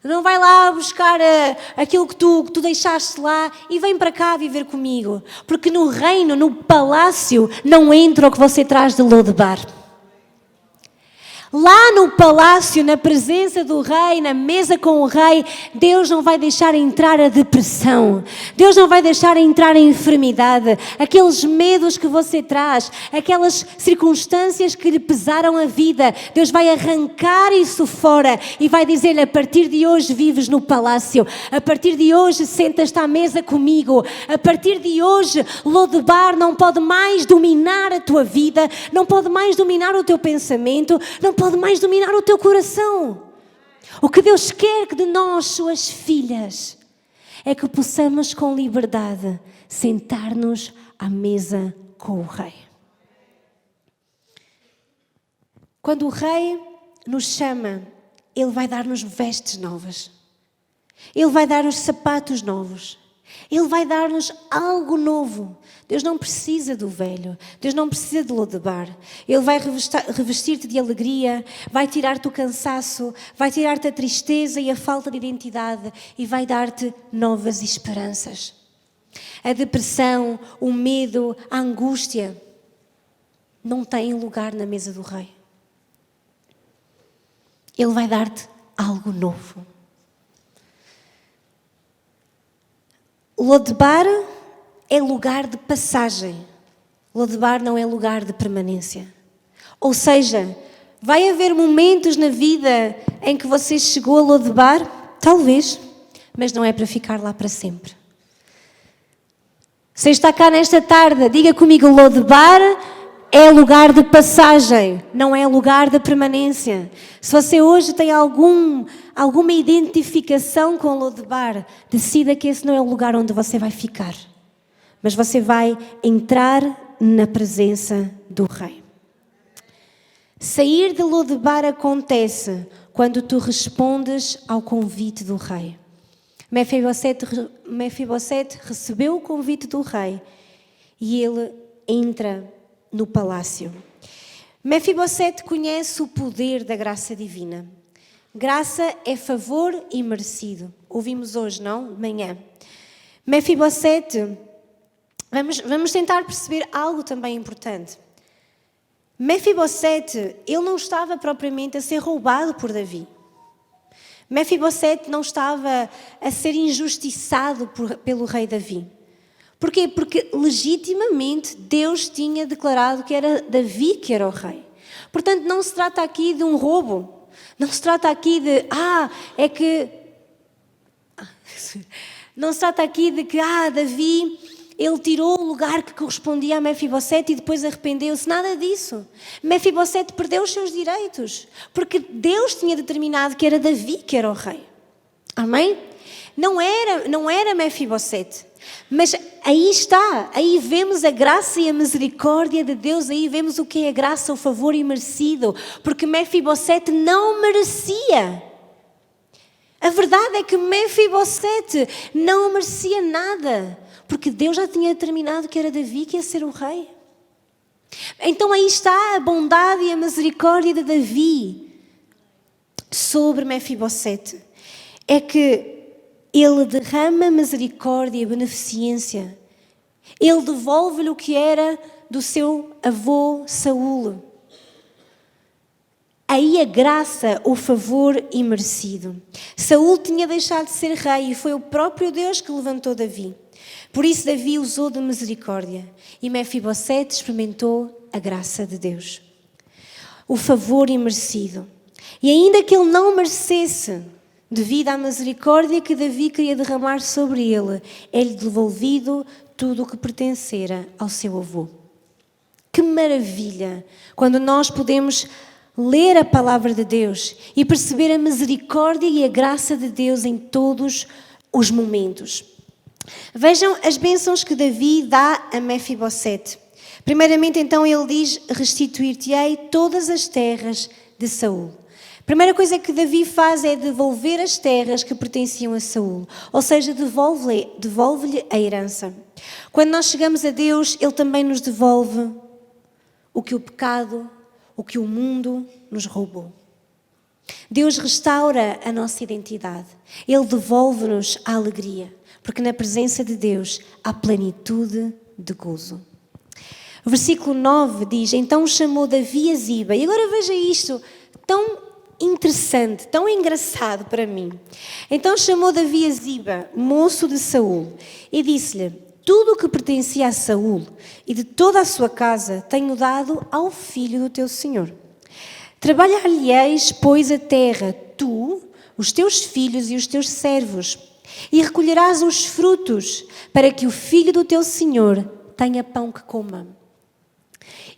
Não vai lá buscar aquilo que tu deixaste lá e vem para cá viver comigo. Porque no reino, no palácio, não entra o que você traz de Lodebar. Lá no palácio, na presença do rei, na mesa com o rei, Deus não vai deixar entrar a depressão. Deus não vai deixar entrar a enfermidade, aqueles medos que você traz, aquelas circunstâncias que lhe pesaram a vida. Deus vai arrancar isso fora e vai dizer-lhe, a partir de hoje vives no palácio. A partir de hoje sentas-te à mesa comigo. A partir de hoje, Lodebar não pode mais dominar a tua vida, não pode mais dominar o teu pensamento, não pode mais dominar o teu coração. O que Deus quer que de nós, suas filhas, é que possamos com liberdade sentar-nos à mesa com o rei. Quando o rei nos chama, ele vai dar-nos vestes novas. Ele vai dar-nos sapatos novos. Ele vai dar-nos algo novo. Deus não precisa do velho. Deus não precisa de Lodebar. Ele vai revestir-te de alegria, vai tirar-te o cansaço, vai tirar-te a tristeza e a falta de identidade e vai dar-te novas esperanças. A depressão, o medo, a angústia não têm lugar na mesa do rei. Ele vai dar-te algo novo. Lodebar é lugar de passagem. Lodebar não é lugar de permanência. Ou seja, vai haver momentos na vida em que você chegou a Lodebar, talvez, mas não é para ficar lá para sempre. Você está cá nesta tarde, diga comigo, Lodebar é lugar de passagem, não é lugar de permanência. Se você hoje tem alguma identificação com Lodebar, decida que esse não é o lugar onde você vai ficar. Mas você vai entrar na presença do rei. Sair de Lodebar acontece quando tu respondes ao convite do rei. Mefibosete recebeu o convite do rei e ele entra no palácio. Mefibosete conhece o poder da graça divina. Graça é favor imerecido. Ouvimos hoje, não? De manhã. Mefibosete, vamos tentar perceber algo também importante. Mefibosete, ele não estava propriamente a ser roubado por Davi. Mefibosete não estava a ser injustiçado pelo rei Davi. Porquê? Porque legitimamente Deus tinha declarado que era Davi que era o rei. Portanto, não se trata aqui de um roubo. Não se trata aqui de, não se trata aqui de que, Davi, ele tirou o lugar que correspondia a Mefibosete e depois arrependeu-se. Nada disso. Mefibosete perdeu os seus direitos, porque Deus tinha determinado que era Davi que era o rei. Amém? Não era Mefibosete. Mas aí está, aí vemos a graça e a misericórdia de Deus, aí vemos o que é a graça, o favor imerecido, porque Mefibosete não merecia. A verdade é que Mefibosete não merecia nada, porque Deus já tinha determinado que era Davi que ia ser o rei. Então aí está a bondade e a misericórdia de Davi sobre Mefibosete. É que ele derrama misericórdia e beneficência. Ele devolve-lhe o que era do seu avô Saúl. Aí a graça, o favor imerecido. Saúl tinha deixado de ser rei e foi o próprio Deus que levantou Davi. Por isso Davi usou de misericórdia e Mefibosete experimentou a graça de Deus. O favor imerecido. E ainda que ele não merecesse, devido à misericórdia que Davi queria derramar sobre ele, é-lhe devolvido tudo o que pertencera ao seu avô. Que maravilha quando nós podemos ler a palavra de Deus e perceber a misericórdia e a graça de Deus em todos os momentos. Vejam as bênçãos que Davi dá a Mefibosete. Primeiramente, então, ele diz: restituir-te-ei todas as terras de Saul. A primeira coisa que Davi faz é devolver as terras que pertenciam a Saul, ou seja, devolve-lhe a herança. Quando nós chegamos a Deus, Ele também nos devolve o que o pecado, o que o mundo nos roubou. Deus restaura a nossa identidade. Ele devolve-nos a alegria, porque na presença de Deus há plenitude de gozo. O versículo 9 diz: então chamou Davi a Ziba. E agora veja isto, tão interessante, tão engraçado para mim. Então chamou Davi a Ziba, moço de Saul, e disse-lhe: tudo o que pertencia a Saul e de toda a sua casa tenho dado ao filho do teu senhor. Trabalhar-lhe-eis, pois, a terra, tu, os teus filhos e os teus servos, e recolherás os frutos, para que o filho do teu senhor tenha pão que coma.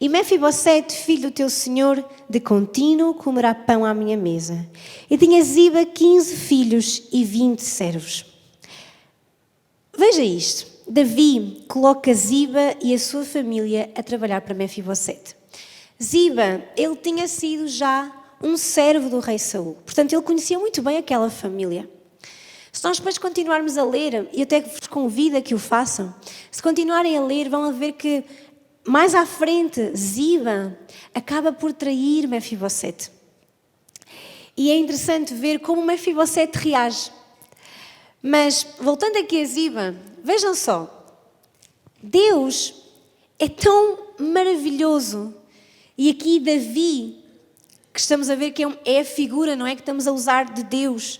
E Mefibosete, filho do teu senhor, de contínuo comerá pão à minha mesa. E tinha Ziba 15 filhos e 20 servos. Veja isto. Davi coloca Ziba e a sua família a trabalhar para Mefibosete. Ziba, ele tinha sido já um servo do rei Saul. Portanto, ele conhecia muito bem aquela família. Se nós depois continuarmos a ler, e até vos convido a que o façam, se continuarem a ler, vão ver que mais à frente, Ziba acaba por trair Mefibosete. E é interessante ver como Mefibosete reage. Mas, voltando aqui a Ziba, vejam só. Deus é tão maravilhoso. E aqui Davi, que estamos a ver que é a figura, não é, que estamos a usar de Deus.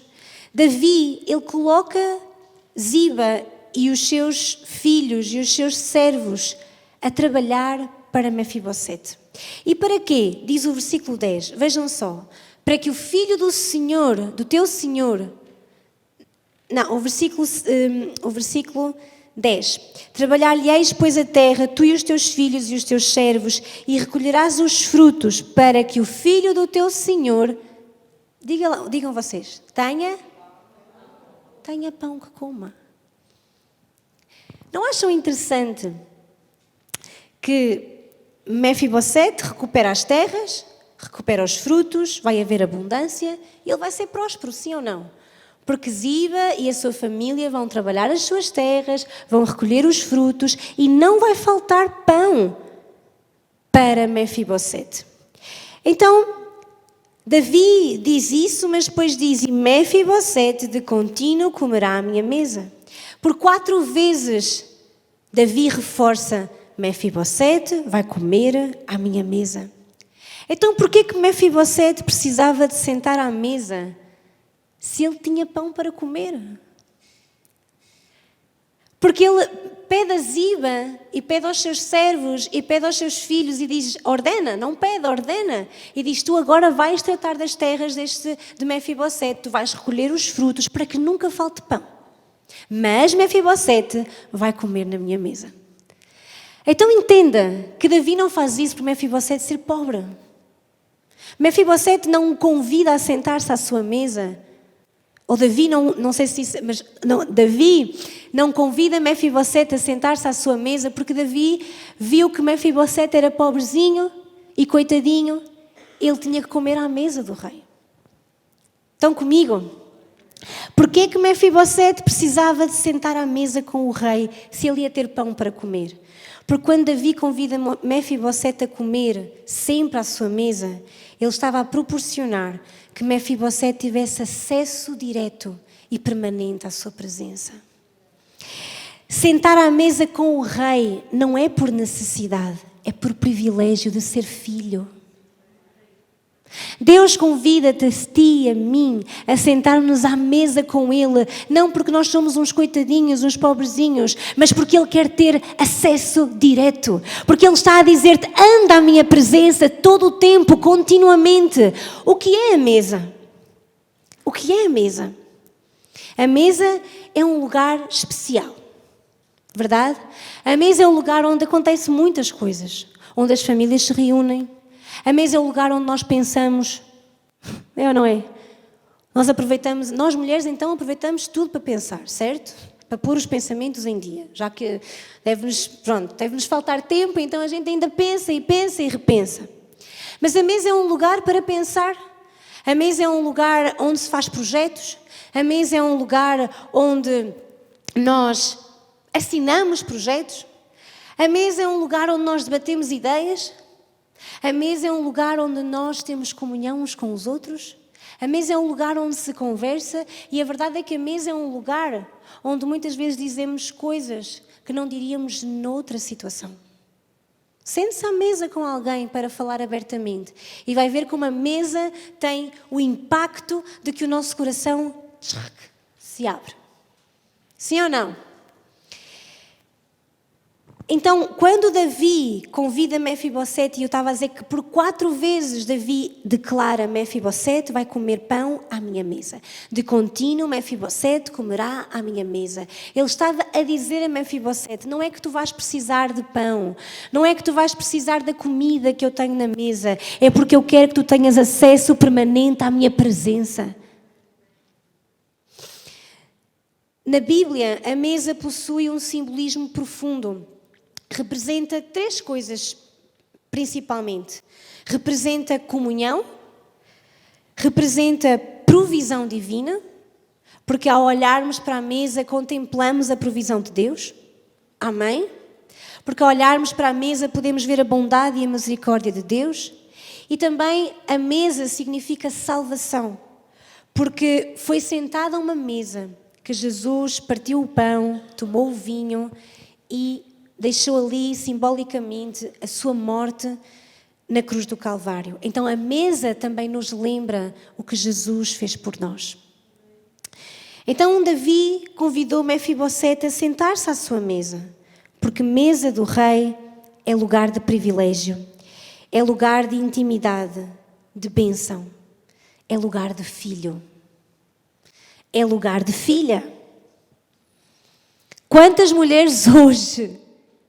Davi, ele coloca Ziba e os seus filhos e os seus servos a trabalhar para Mefibosete. E para quê? Diz o versículo 10. Vejam só. Para que o filho do Senhor, do teu Senhor... Não, o versículo 10. Trabalhar-lhe-eis, pois, a terra, tu e os teus filhos e os teus servos, e recolherás os frutos, para que o filho do teu Senhor... Digam vocês. Tenha pão que coma. Não acham interessante que Mefibosete recupera as terras, recupera os frutos, vai haver abundância e ele vai ser próspero, sim ou não? Porque Ziba e a sua família vão trabalhar as suas terras, vão recolher os frutos e não vai faltar pão para Mefibosete. Então, Davi diz isso, mas depois diz: e Mefibosete de contínuo comerá à minha mesa. Por 4 vezes, Davi reforça: Mefibosete vai comer à minha mesa. Então, por que Mefibosete precisava de sentar à mesa se ele tinha pão para comer? Porque ele pede a Ziba e pede aos seus servos e pede aos seus filhos e diz: ordena, não pede, ordena. E diz: tu agora vais tratar das terras de Mefibosete, tu vais recolher os frutos para que nunca falte pão. Mas Mefibosete vai comer na minha mesa. Então entenda que Davi não faz isso por Mefibosete ser pobre. Mefibosete não o convida a sentar-se à sua mesa. Ou Davi, não sei se isso, mas não, Davi não convida Mefibosete a sentar-se à sua mesa porque Davi viu que Mefibosete era pobrezinho e coitadinho, ele tinha que comer à mesa do rei. Estão comigo? Porquê que Mefibosete precisava de sentar à mesa com o rei se ele ia ter pão para comer? Porque quando Davi convida Mefibosete a comer sempre à sua mesa, ele estava a proporcionar que Mefibosete tivesse acesso direto e permanente à sua presença. Sentar à mesa com o rei não é por necessidade, é por privilégio de ser filho. Deus convida-te a ti e a mim a sentarmos à mesa com Ele, não porque nós somos uns coitadinhos, uns pobrezinhos, mas porque Ele quer ter acesso direto, porque Ele está a dizer-te: anda à minha presença todo o tempo, continuamente. O que é a mesa? O que é a mesa? A mesa é um lugar especial, verdade? A mesa é um lugar onde acontecem muitas coisas, onde as famílias se reúnem. A mesa é o lugar onde nós pensamos, é ou não é? Nós mulheres então aproveitamos tudo para pensar, certo? para pôr os pensamentos em dia, já que deve-nos faltar tempo, então a gente ainda pensa e pensa e repensa. Mas a mesa é um lugar para pensar, a mesa é um lugar onde se faz projetos, a mesa é um lugar onde nós assinamos projetos, a mesa é um lugar onde nós debatemos ideias, a mesa é um lugar onde nós temos comunhão uns com os outros, a mesa é um lugar onde se conversa e a verdade é que a mesa é um lugar onde muitas vezes dizemos coisas que não diríamos noutra situação. Sente-se à mesa com alguém para falar abertamente e vai ver como a mesa tem o impacto de que o nosso coração se abre. Sim ou não? Então, quando Davi convida Mefibosete, e eu estava a dizer que por 4 vezes Davi declara: Mefibosete vai comer pão à minha mesa. De contínuo, Mefibosete comerá à minha mesa. Ele estava a dizer a Mefibosete: não é que tu vais precisar de pão, não é que tu vais precisar da comida que eu tenho na mesa, é porque eu quero que tu tenhas acesso permanente à minha presença. Na Bíblia, a mesa possui um simbolismo profundo. Representa 3 coisas, principalmente. Representa comunhão, representa provisão divina, porque ao olharmos para a mesa contemplamos a provisão de Deus. Amém? Porque ao olharmos para a mesa podemos ver a bondade e a misericórdia de Deus. E também a mesa significa salvação, porque foi sentado a uma mesa que Jesus partiu o pão, tomou o vinho e deixou ali simbolicamente a sua morte na cruz do Calvário. Então a mesa também nos lembra o que Jesus fez por nós. Então Davi convidou Mefibosete a sentar-se à sua mesa, porque mesa do rei é lugar de privilégio, é lugar de intimidade, de bênção, é lugar de filho, é lugar de filha. Quantas mulheres hoje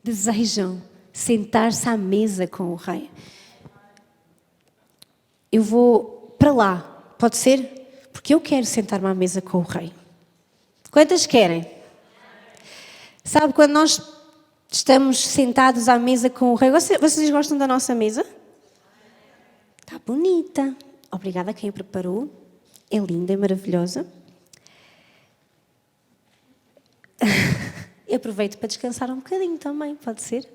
desejam sentar-se à mesa com o rei? Eu vou para lá, pode ser? Porque eu quero sentar-me à mesa com o rei. Quantas querem? Sabe, quando nós estamos sentados à mesa com o rei, vocês gostam da nossa mesa? Está bonita. Obrigada a quem a preparou. É linda, é maravilhosa. Eu aproveito para descansar um bocadinho também, pode ser?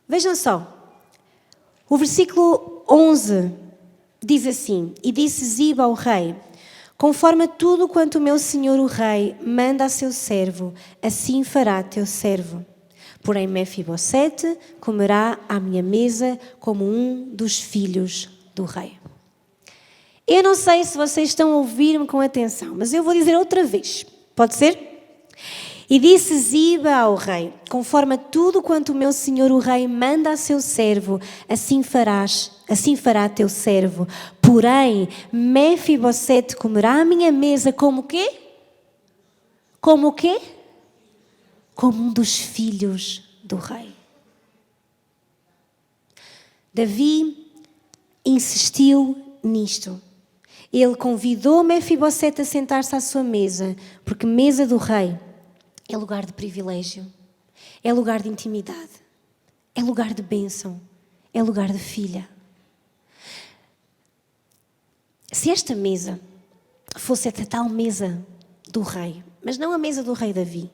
Vejam só, o versículo 11 diz assim: E disse Ziba ao rei: Conforme tudo quanto o meu senhor o rei manda a seu servo, assim fará teu servo. Porém Mefibosete comerá à minha mesa como um dos filhos do rei. Eu não sei se vocês estão a ouvir-me com atenção, mas eu vou dizer outra vez, pode ser? E disse Ziba ao rei: Conforme tudo quanto o meu senhor o rei manda a seu servo, assim fará teu servo. Porém, Mefibosete comerá à minha mesa como o quê? Como o quê? Como um dos filhos do rei. Davi insistiu nisto. Ele convidou Mefibosete a sentar-se à sua mesa, porque mesa do rei é lugar de privilégio, é lugar de intimidade, é lugar de bênção, é lugar de filha. Se esta mesa fosse a tal mesa do rei, mas não a mesa do rei Davi,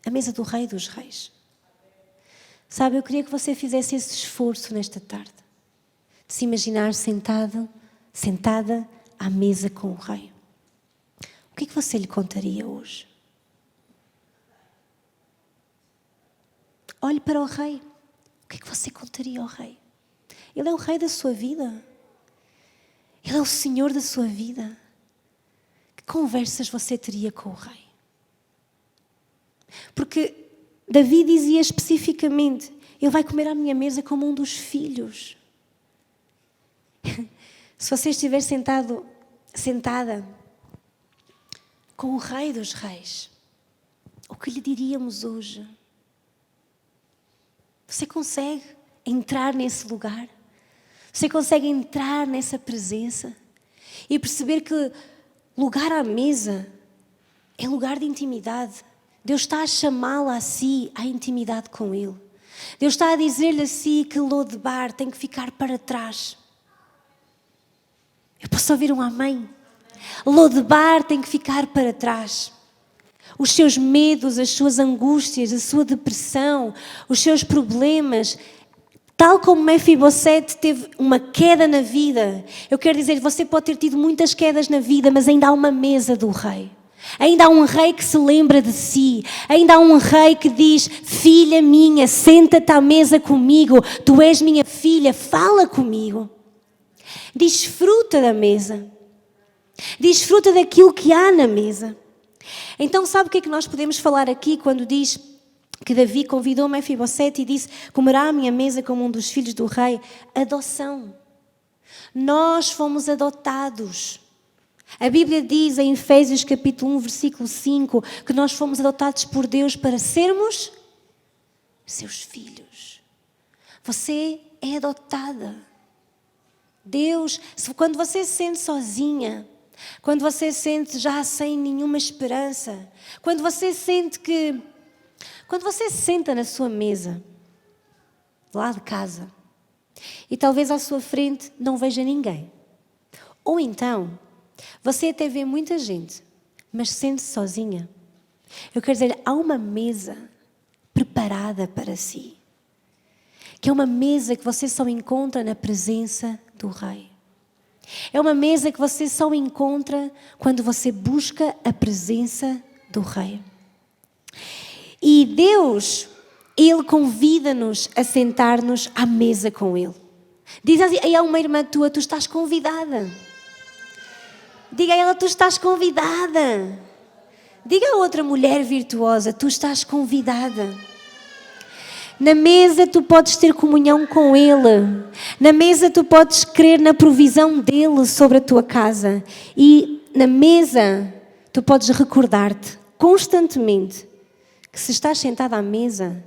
a mesa do rei dos reis. Sabe, eu queria que você fizesse esse esforço nesta tarde, de se imaginar sentada à mesa com o rei. O que é que você lhe contaria hoje? Olhe para o rei. O que é que você contaria ao rei? Ele é o rei da sua vida. Ele é o Senhor da sua vida. Que conversas você teria com o rei? Porque Davi dizia especificamente: Ele vai comer à minha mesa como um dos filhos. Se você estiver sentada com o rei dos reis, o que lhe diríamos hoje? Você consegue entrar nesse lugar? Você consegue entrar nessa presença e perceber que lugar à mesa é lugar de intimidade, Deus está a chamá-la a si, à intimidade com Ele. Deus está a dizer-lhe a si que Lodebar tem que ficar para trás. Eu posso ouvir um amém? Lodebar tem que ficar para trás. Os seus medos, as suas angústias, a sua depressão, os seus problemas, tal como Mefibosete teve uma queda na vida. Eu quero dizer, você pode ter tido muitas quedas na vida, mas ainda há uma mesa do rei. Ainda há um rei que se lembra de si. Ainda há um rei que diz: filha minha, senta-te à mesa comigo. Tu és minha filha, fala comigo. Desfruta da mesa. Desfruta daquilo que há na mesa. Então sabe o que é que nós podemos falar aqui quando diz que Davi convidou Mefibosete e disse: comerá à minha mesa como um dos filhos do rei? Adoção. Nós fomos adotados. A Bíblia diz em Efésios capítulo 1, versículo 5, que nós fomos adotados por Deus para sermos seus filhos. Você é adotada. Deus, quando você se sente sozinha, quando você se sente já sem nenhuma esperança, quando você sente que... Quando você se senta na sua mesa, lá de casa, e talvez à sua frente não veja ninguém. Ou então, você até vê muita gente, mas sente-se sozinha. Eu quero dizer, há uma mesa preparada para si. Que é uma mesa que você só encontra na presença do Rei. É uma mesa que você só encontra quando você busca a presença do Rei. E Deus, Ele convida-nos a sentar-nos à mesa com Ele. Diz aí a uma irmã tua: tu estás convidada. Diga a ela: tu estás convidada. Diga a outra mulher virtuosa: tu estás convidada. Na mesa tu podes ter comunhão com Ele. Na mesa tu podes crer na provisão dEle sobre a tua casa. E na mesa tu podes recordar-te constantemente que se estás sentado à mesa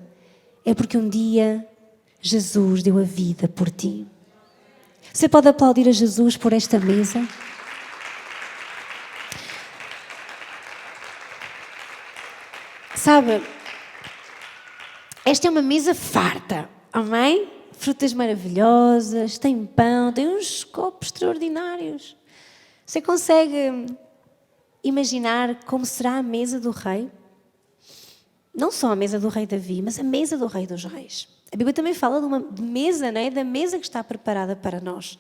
é porque um dia Jesus deu a vida por ti. Você pode aplaudir a Jesus por esta mesa? Sabe, esta é uma mesa farta, amém? Frutas maravilhosas, tem pão, tem uns copos extraordinários. Você consegue imaginar como será a mesa do rei? Não só a mesa do rei Davi, mas a mesa do rei dos reis. A Bíblia também fala de uma mesa, não é? Da mesa que está preparada para nós.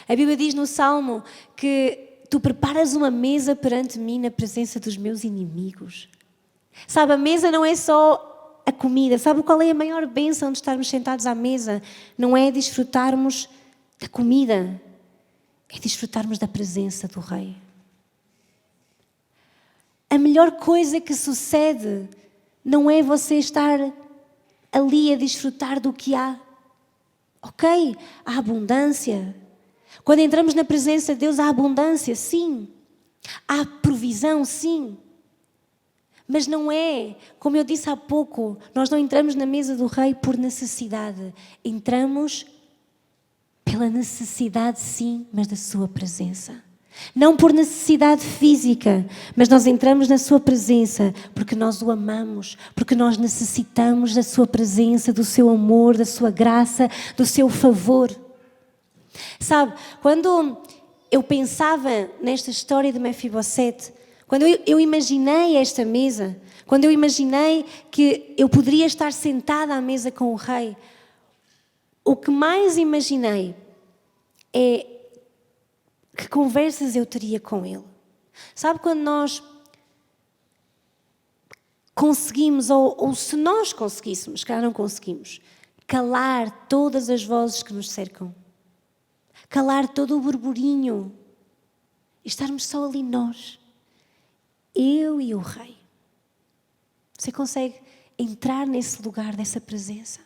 A Bíblia diz no Salmo que tu preparas uma mesa perante mim na presença dos meus inimigos. Sabe, a mesa não é só a comida. Sabe qual é a maior bênção de estarmos sentados à mesa? Não é desfrutarmos da comida, é desfrutarmos da presença do Rei. A melhor coisa que sucede não é você estar ali a desfrutar do que há. Ok, há abundância. Quando entramos na presença de Deus, há abundância, sim. Há provisão, sim. Mas não é, como eu disse há pouco, nós não entramos na mesa do Rei por necessidade. Entramos pela necessidade, sim, mas da sua presença. Não por necessidade física, mas nós entramos na sua presença porque nós o amamos, porque nós necessitamos da sua presença, do seu amor, da sua graça, do seu favor. Sabe, quando eu pensava nesta história de Mefibosete, quando eu imaginei esta mesa, quando eu imaginei que eu poderia estar sentada à mesa com o rei, o que mais imaginei é que conversas eu teria com ele. Sabe quando nós conseguimos, ou se nós conseguíssemos, calhar não conseguimos, calar todas as vozes que nos cercam, calar todo o burburinho e estarmos só ali nós, eu e o Rei. Você consegue entrar nesse lugar dessa presença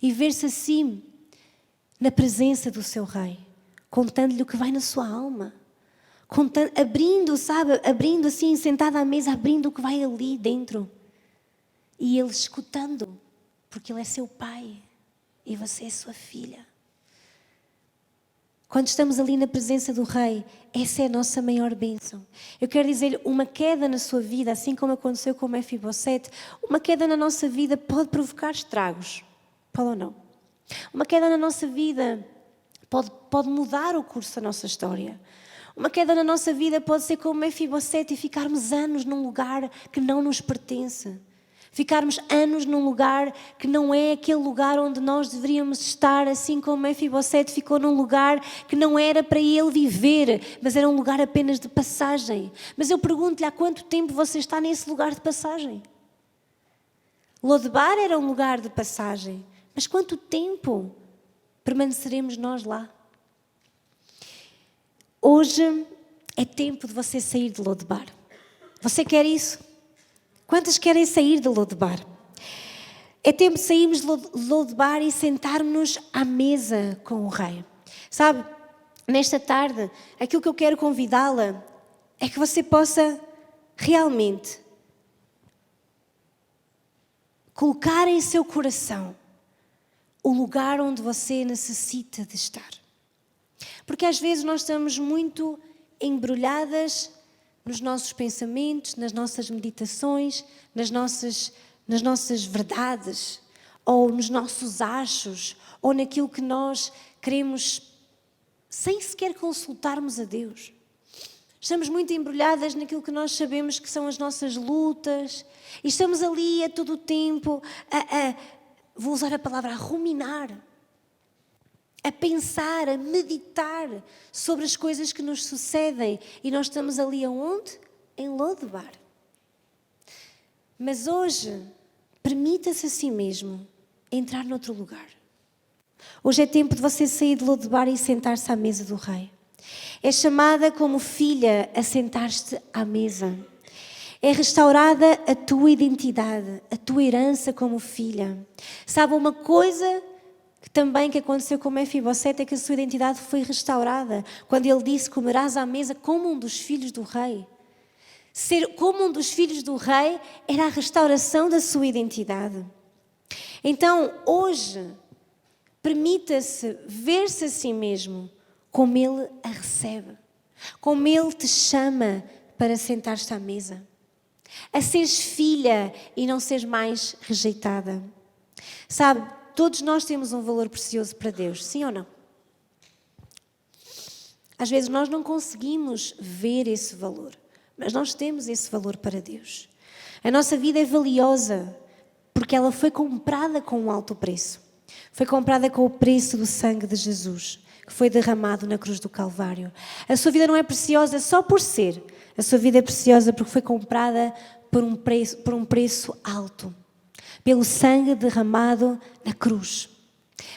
e ver-se assim na presença do seu Rei, contando-lhe o que vai na sua alma, abrindo, sabe, abrindo assim, sentada à mesa, abrindo o que vai ali dentro e ele escutando, porque ele é seu pai e você é sua filha. quando estamos ali na presença do Rei, essa é a nossa maior bênção. Eu quero dizer-lhe, uma queda na sua vida, assim como aconteceu com Mefibosete, uma queda na nossa vida pode provocar estragos. Pode ou não? Uma queda na nossa vida pode mudar o curso da nossa história. Uma queda na nossa vida pode ser como Mefibosete e ficarmos anos num lugar que não nos pertence. Ficarmos anos num lugar que não é aquele lugar onde nós deveríamos estar, assim como Mefibosete ficou num lugar que não era para ele viver, mas era um lugar apenas de passagem. Mas eu pergunto-lhe, há quanto tempo você está nesse lugar de passagem? Lodebar era um lugar de passagem, mas quanto tempo permaneceremos nós lá? Hoje é tempo de você sair de Lodebar. Você quer isso? Quantas querem sair de Lodebar? É tempo de sairmos de Lodebar e sentarmos-nos à mesa com o Rei. Sabe, nesta tarde, aquilo que eu quero convidá-la é que você possa realmente colocar em seu coração o lugar onde você necessita de estar. Porque às vezes nós estamos muito embrulhadas nos nossos pensamentos, nas nossas meditações, nas nossas verdades, ou nos nossos achos, ou naquilo que nós queremos, sem sequer consultarmos a Deus. Estamos muito embrulhadas naquilo que nós sabemos que são as nossas lutas, e estamos ali a todo o tempo vou usar a palavra, a ruminar, a pensar, a meditar sobre as coisas que nos sucedem. E nós estamos ali aonde? Em Lodebar. Mas hoje, permita-se a si mesmo entrar noutro lugar. Hoje é tempo de você sair de Lodebar e sentar-se à mesa do Rei. É chamada como filha a sentar-te à mesa. É restaurada a tua identidade, a tua herança como filha. Sabe uma coisa que aconteceu com Mefibosete é que a sua identidade foi restaurada. Quando ele disse, comerás à mesa como um dos filhos do rei. Ser como um dos filhos do rei era a restauração da sua identidade. Então, hoje, permita-se ver-se a si mesmo como ele a recebe. Como ele te chama para sentar-te à mesa. A seres filha e não seres mais rejeitada. Sabe, todos nós temos um valor precioso para Deus, sim ou não? Às vezes nós não conseguimos ver esse valor, mas nós temos esse valor para Deus. A nossa vida é valiosa porque ela foi comprada com um alto preço. Foi comprada com o preço do sangue de Jesus, que foi derramado na cruz do Calvário. A sua vida não é preciosa só por ser. A sua vida é preciosa porque foi comprada por um preço alto. Pelo sangue derramado na cruz.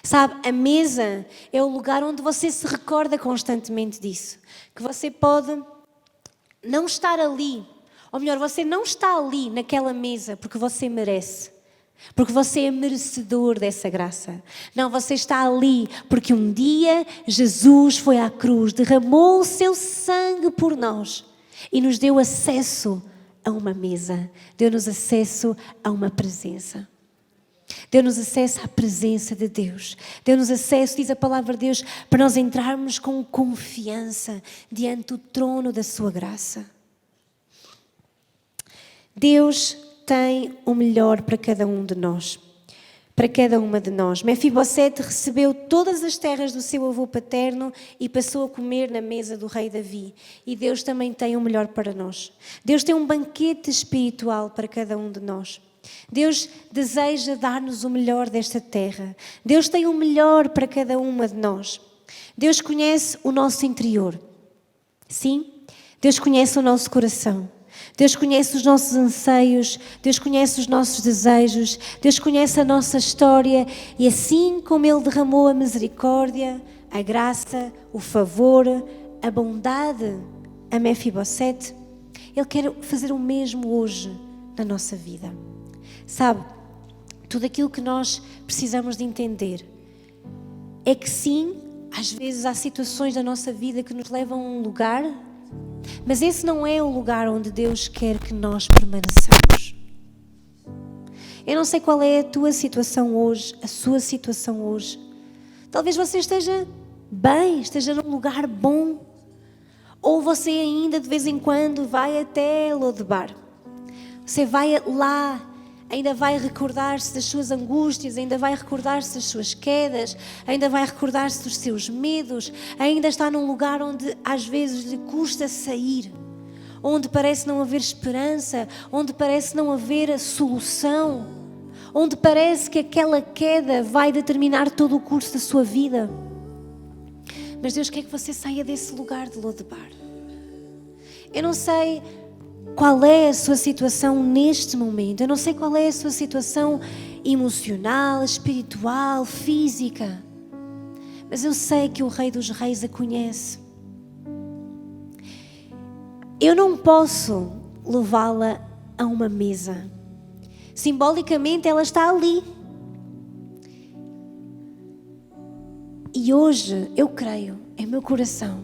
Sabe, a mesa é o lugar onde você se recorda constantemente disso. Que você pode não estar ali, ou melhor, você não está ali naquela mesa porque você merece. Porque você é merecedor dessa graça. Não, você está ali porque um dia Jesus foi à cruz, derramou o seu sangue por nós e nos deu acesso a uma mesa, deu-nos acesso a uma presença. Deu-nos acesso à presença de Deus. Deu-nos acesso, diz a palavra de Deus, para nós entrarmos com confiança diante do trono da sua graça. Deus tem o melhor para cada um de nós. Para cada uma de nós. Mefibosete recebeu todas as terras do seu avô paterno e passou a comer na mesa do rei Davi. E Deus também tem o melhor para nós. Deus tem um banquete espiritual para cada um de nós. Deus deseja dar-nos o melhor desta terra. Deus tem o melhor para cada uma de nós. Deus conhece o nosso interior. Sim, Deus conhece o nosso coração. Deus conhece os nossos anseios, Deus conhece os nossos desejos, Deus conhece a nossa história e assim como Ele derramou a misericórdia, a graça, o favor, a bondade a Mefibosete, Ele quer fazer o mesmo hoje na nossa vida. Sabe, tudo aquilo que nós precisamos de entender é que sim, às vezes há situações da nossa vida que nos levam a um lugar, mas esse não é o lugar onde Deus quer que nós permaneçamos. Eu não sei qual é a tua situação hoje, a sua situação hoje. Talvez você esteja bem, esteja num lugar bom. Ou você ainda de vez em quando vai até Lodebar. Você vai lá, ainda vai recordar-se das suas angústias, ainda vai recordar-se das suas quedas, ainda vai recordar-se dos seus medos, ainda está num lugar onde às vezes lhe custa sair, onde parece não haver esperança, onde parece não haver a solução, onde parece que aquela queda vai determinar todo o curso da sua vida. Mas Deus quer que você saia desse lugar de Lodebar. Eu não sei qual é a sua situação neste momento. Eu não sei qual é a sua situação emocional, espiritual, física. Mas eu sei que o Rei dos Reis a conhece. Eu não posso levá-la a uma mesa. Simbolicamente ela está ali. E hoje eu creio, em meu coração,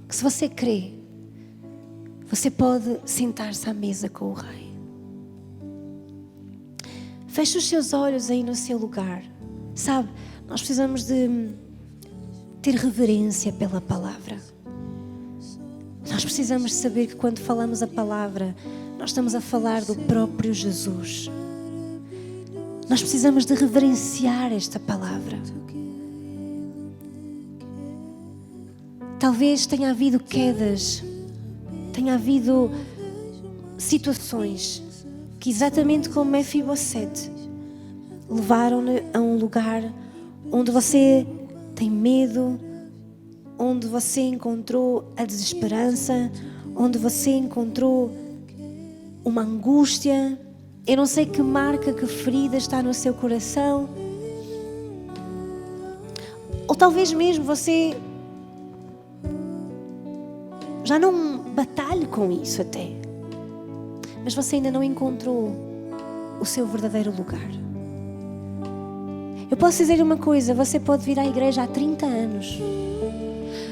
que se você crê, você pode sentar-se à mesa com o Rei. Feche os seus olhos aí no seu lugar. Sabe, nós precisamos de ter reverência pela palavra. Nós precisamos saber que quando falamos a palavra, nós estamos a falar do próprio Jesus. Nós precisamos de reverenciar esta palavra. Talvez tenha havido quedas, tenha havido situações que, exatamente como Mefibosete, levaram-no a um lugar onde você tem medo, onde você encontrou a desesperança, onde você encontrou uma angústia. Eu não sei que marca, que ferida está no seu coração. Ou talvez mesmo você já não batalhe com isso até, mas você ainda não encontrou o seu verdadeiro lugar. Eu posso dizer uma coisa: você pode vir à igreja há 30 anos,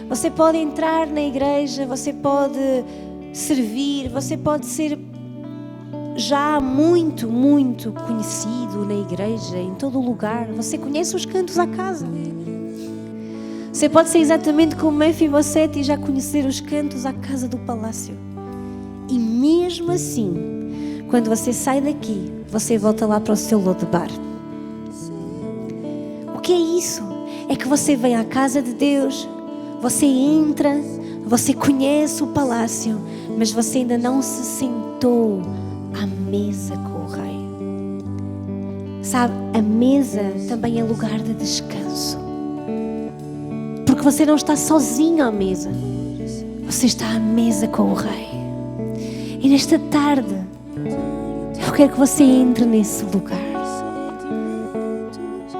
você pode entrar na igreja, você pode servir, você pode ser já muito conhecido na igreja, em todo o lugar, você conhece os cantos à casa. Você pode ser exatamente como Mefibosete e já conhecer os cantos à casa do palácio. E mesmo assim, quando você sai daqui, você volta lá para o seu Lodebar. O que é isso? É que você vem à casa de Deus, você entra, você conhece o palácio, mas você ainda não se sentou à mesa com o Rei. Sabe, a mesa também é lugar de descanso. Porque você não está sozinho à mesa. Você está à mesa com o Rei. E nesta tarde, eu quero que você entre nesse lugar.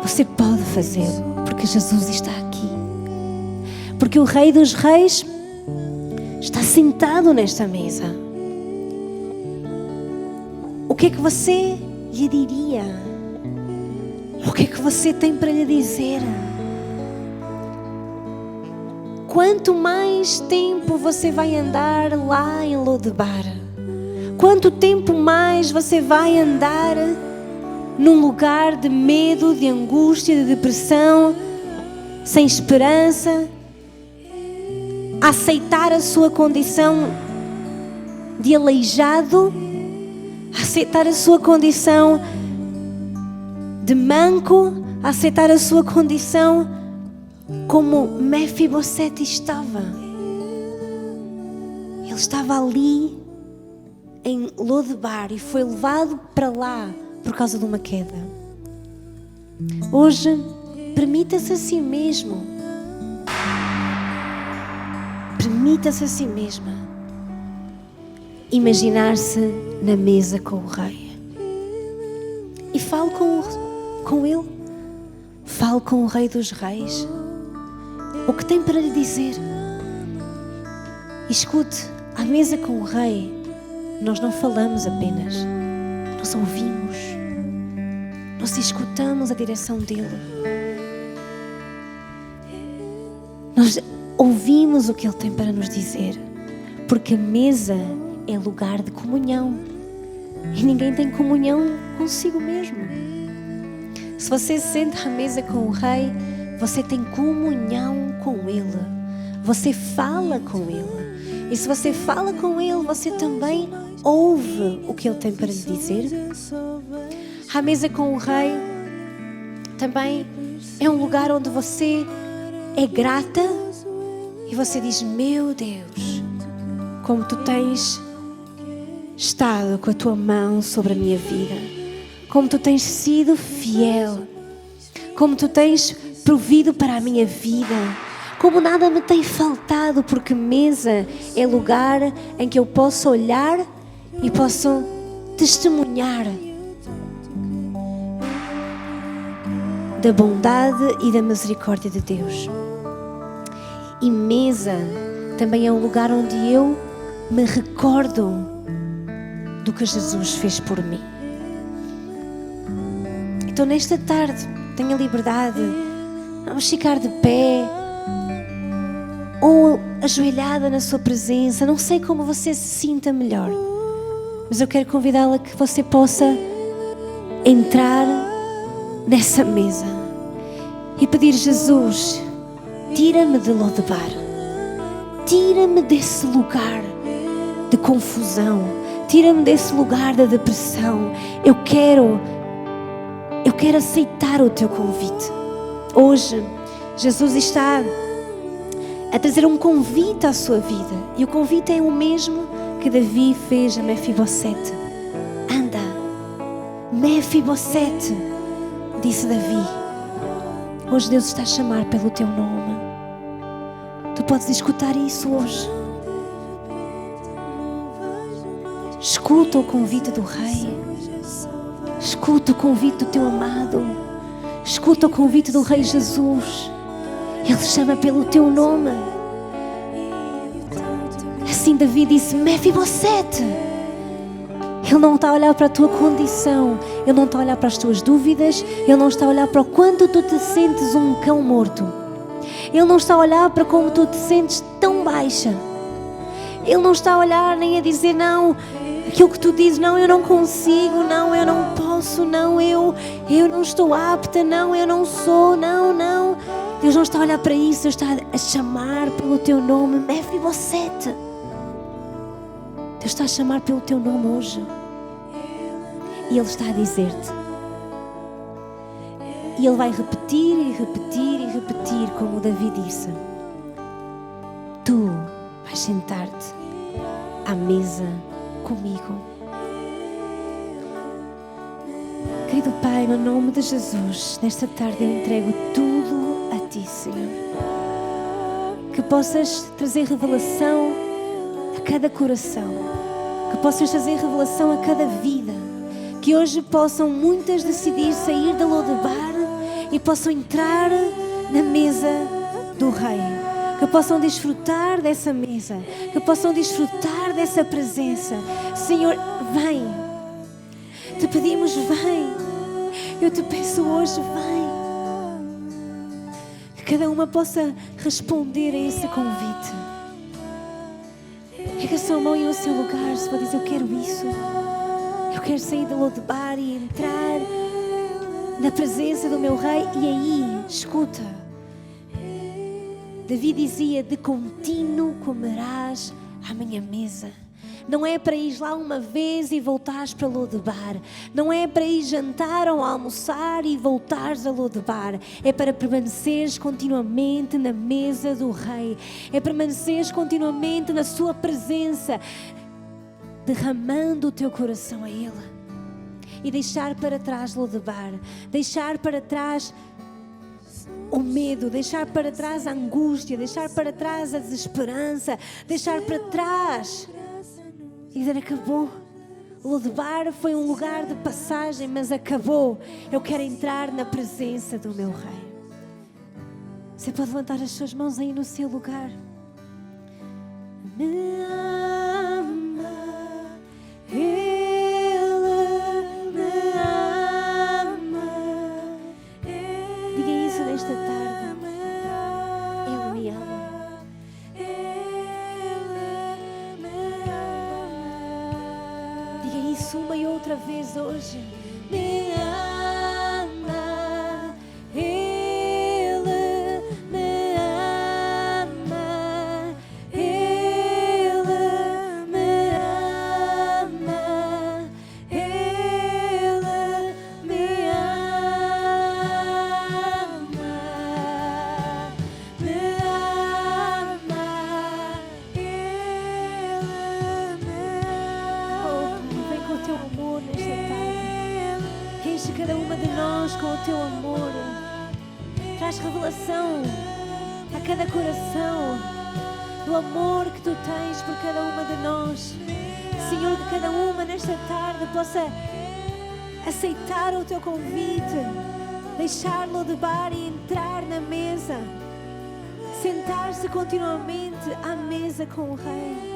Você pode fazê-lo, porque Jesus está aqui. Porque o Rei dos Reis está sentado nesta mesa. O que é que você lhe diria? O que é que você tem para lhe dizer? Quanto mais tempo você vai andar lá em Lodebar? Quanto tempo mais você vai andar num lugar de medo, de angústia, de depressão, sem esperança, a aceitar a sua condição de aleijado, a aceitar a sua condição de manco, a aceitar a sua condição como Mefibosete estava. Ele estava ali em Lodebar e foi levado para lá por causa de uma queda. Hoje, permita-se a si mesmo. Permita-se a si mesma imaginar-se na mesa com o Rei. E fale com Ele. Fale com o Rei dos Reis. O que tem para lhe dizer? Escute, à mesa com o Rei, nós não falamos apenas, nós ouvimos, nós escutamos a direção dele, nós ouvimos o que ele tem para nos dizer, porque a mesa é lugar de comunhão e ninguém tem comunhão consigo mesmo. Se você se senta à mesa com o Rei, você tem comunhão com Ele, você fala com Ele. E se você fala com Ele, você também ouve o que Ele tem para lhe dizer. A mesa com o Rei também é um lugar onde você é grata e você diz: meu Deus, como tu tens estado com a tua mão sobre a minha vida, como tu tens sido fiel, como tu tens provido para a minha vida, como nada me tem faltado, porque mesa é lugar em que eu posso olhar e posso testemunhar da bondade e da misericórdia de Deus. E mesa também é um lugar onde eu me recordo do que Jesus fez por mim. Então nesta tarde, tenha liberdade, vamos ficar de pé ou ajoelhada na sua presença. Não sei como você se sinta melhor, mas eu quero convidá-la a que você possa entrar nessa mesa e pedir: Jesus, tira-me de Lodebar, tira-me desse lugar de confusão, tira-me desse lugar da depressão. Eu quero aceitar o teu convite. Hoje, Jesus está a trazer um convite à sua vida, e o convite é o mesmo que Davi fez a Mefibosete. Anda, Mefibosete, disse Davi. Hoje Deus está a chamar pelo teu nome. Tu podes escutar isso hoje. Escuta o convite do Rei. Escuta o convite do teu amado. Escuta o convite do Rei Jesus. Ele chama pelo teu nome. Assim Davi disse: Mefibosete. Ele não está a olhar para a tua condição, Ele não está a olhar para as tuas dúvidas, Ele não está a olhar para o quanto tu te sentes um cão morto. Ele não está a olhar para como tu te sentes tão baixa. Ele não está a olhar nem a dizer: não, aquilo que tu dizes, não, eu não consigo, não, eu não posso, não, eu não estou apta, não, eu não sou, não. Deus não está a olhar para isso, Deus está a chamar pelo teu nome, Mefibosete. Deus está a chamar pelo teu nome hoje. E Ele está a dizer-te. E Ele vai repetir e repetir e repetir, como Davi disse. Tu vais sentar-te à mesa comigo. Querido Pai, no nome de Jesus, nesta tarde eu entrego tudo a Ti, Senhor. Que possas trazer revelação a cada coração, que possas trazer revelação a cada vida, que hoje possam muitas decidir sair da Lodebar e possam entrar na mesa do Rei, que possam desfrutar dessa mesa, que possam desfrutar dessa presença. Senhor, vem, te pedimos, vem, eu te peço hoje, vem, que cada uma possa responder a esse convite. Pega a sua mão e no seu lugar, se vai dizer: eu quero isso, eu quero sair da Lodebar e entrar na presença do meu Rei. E aí, escuta, Davi dizia: de contínuo comerás à minha mesa. Não é para ir lá uma vez e voltares para Lodebar. Não é para ir jantar ou almoçar e voltares a Lodebar. É para permaneceres continuamente na mesa do Rei. É permaneceres continuamente na sua presença, derramando o teu coração a Ele. E deixar para trás Lodebar. Deixar para trás o medo, deixar para trás a angústia, deixar para trás a desesperança, deixar para trás e dizer: acabou. Lodebar foi um lugar de passagem, mas acabou. Eu quero entrar na presença do meu Rei. Você pode levantar as suas mãos aí no seu lugar. Me ama, Ele me ama. Diga isso nesta tarde. Ele me ama. Diga isso uma e outra vez hoje. Me ama, Ele traz revelação a cada coração do amor que Tu tens por cada uma de nós. Senhor, que cada uma nesta tarde possa aceitar o Teu convite, deixar Lodebar e entrar na mesa, sentar-se continuamente à mesa com o Rei.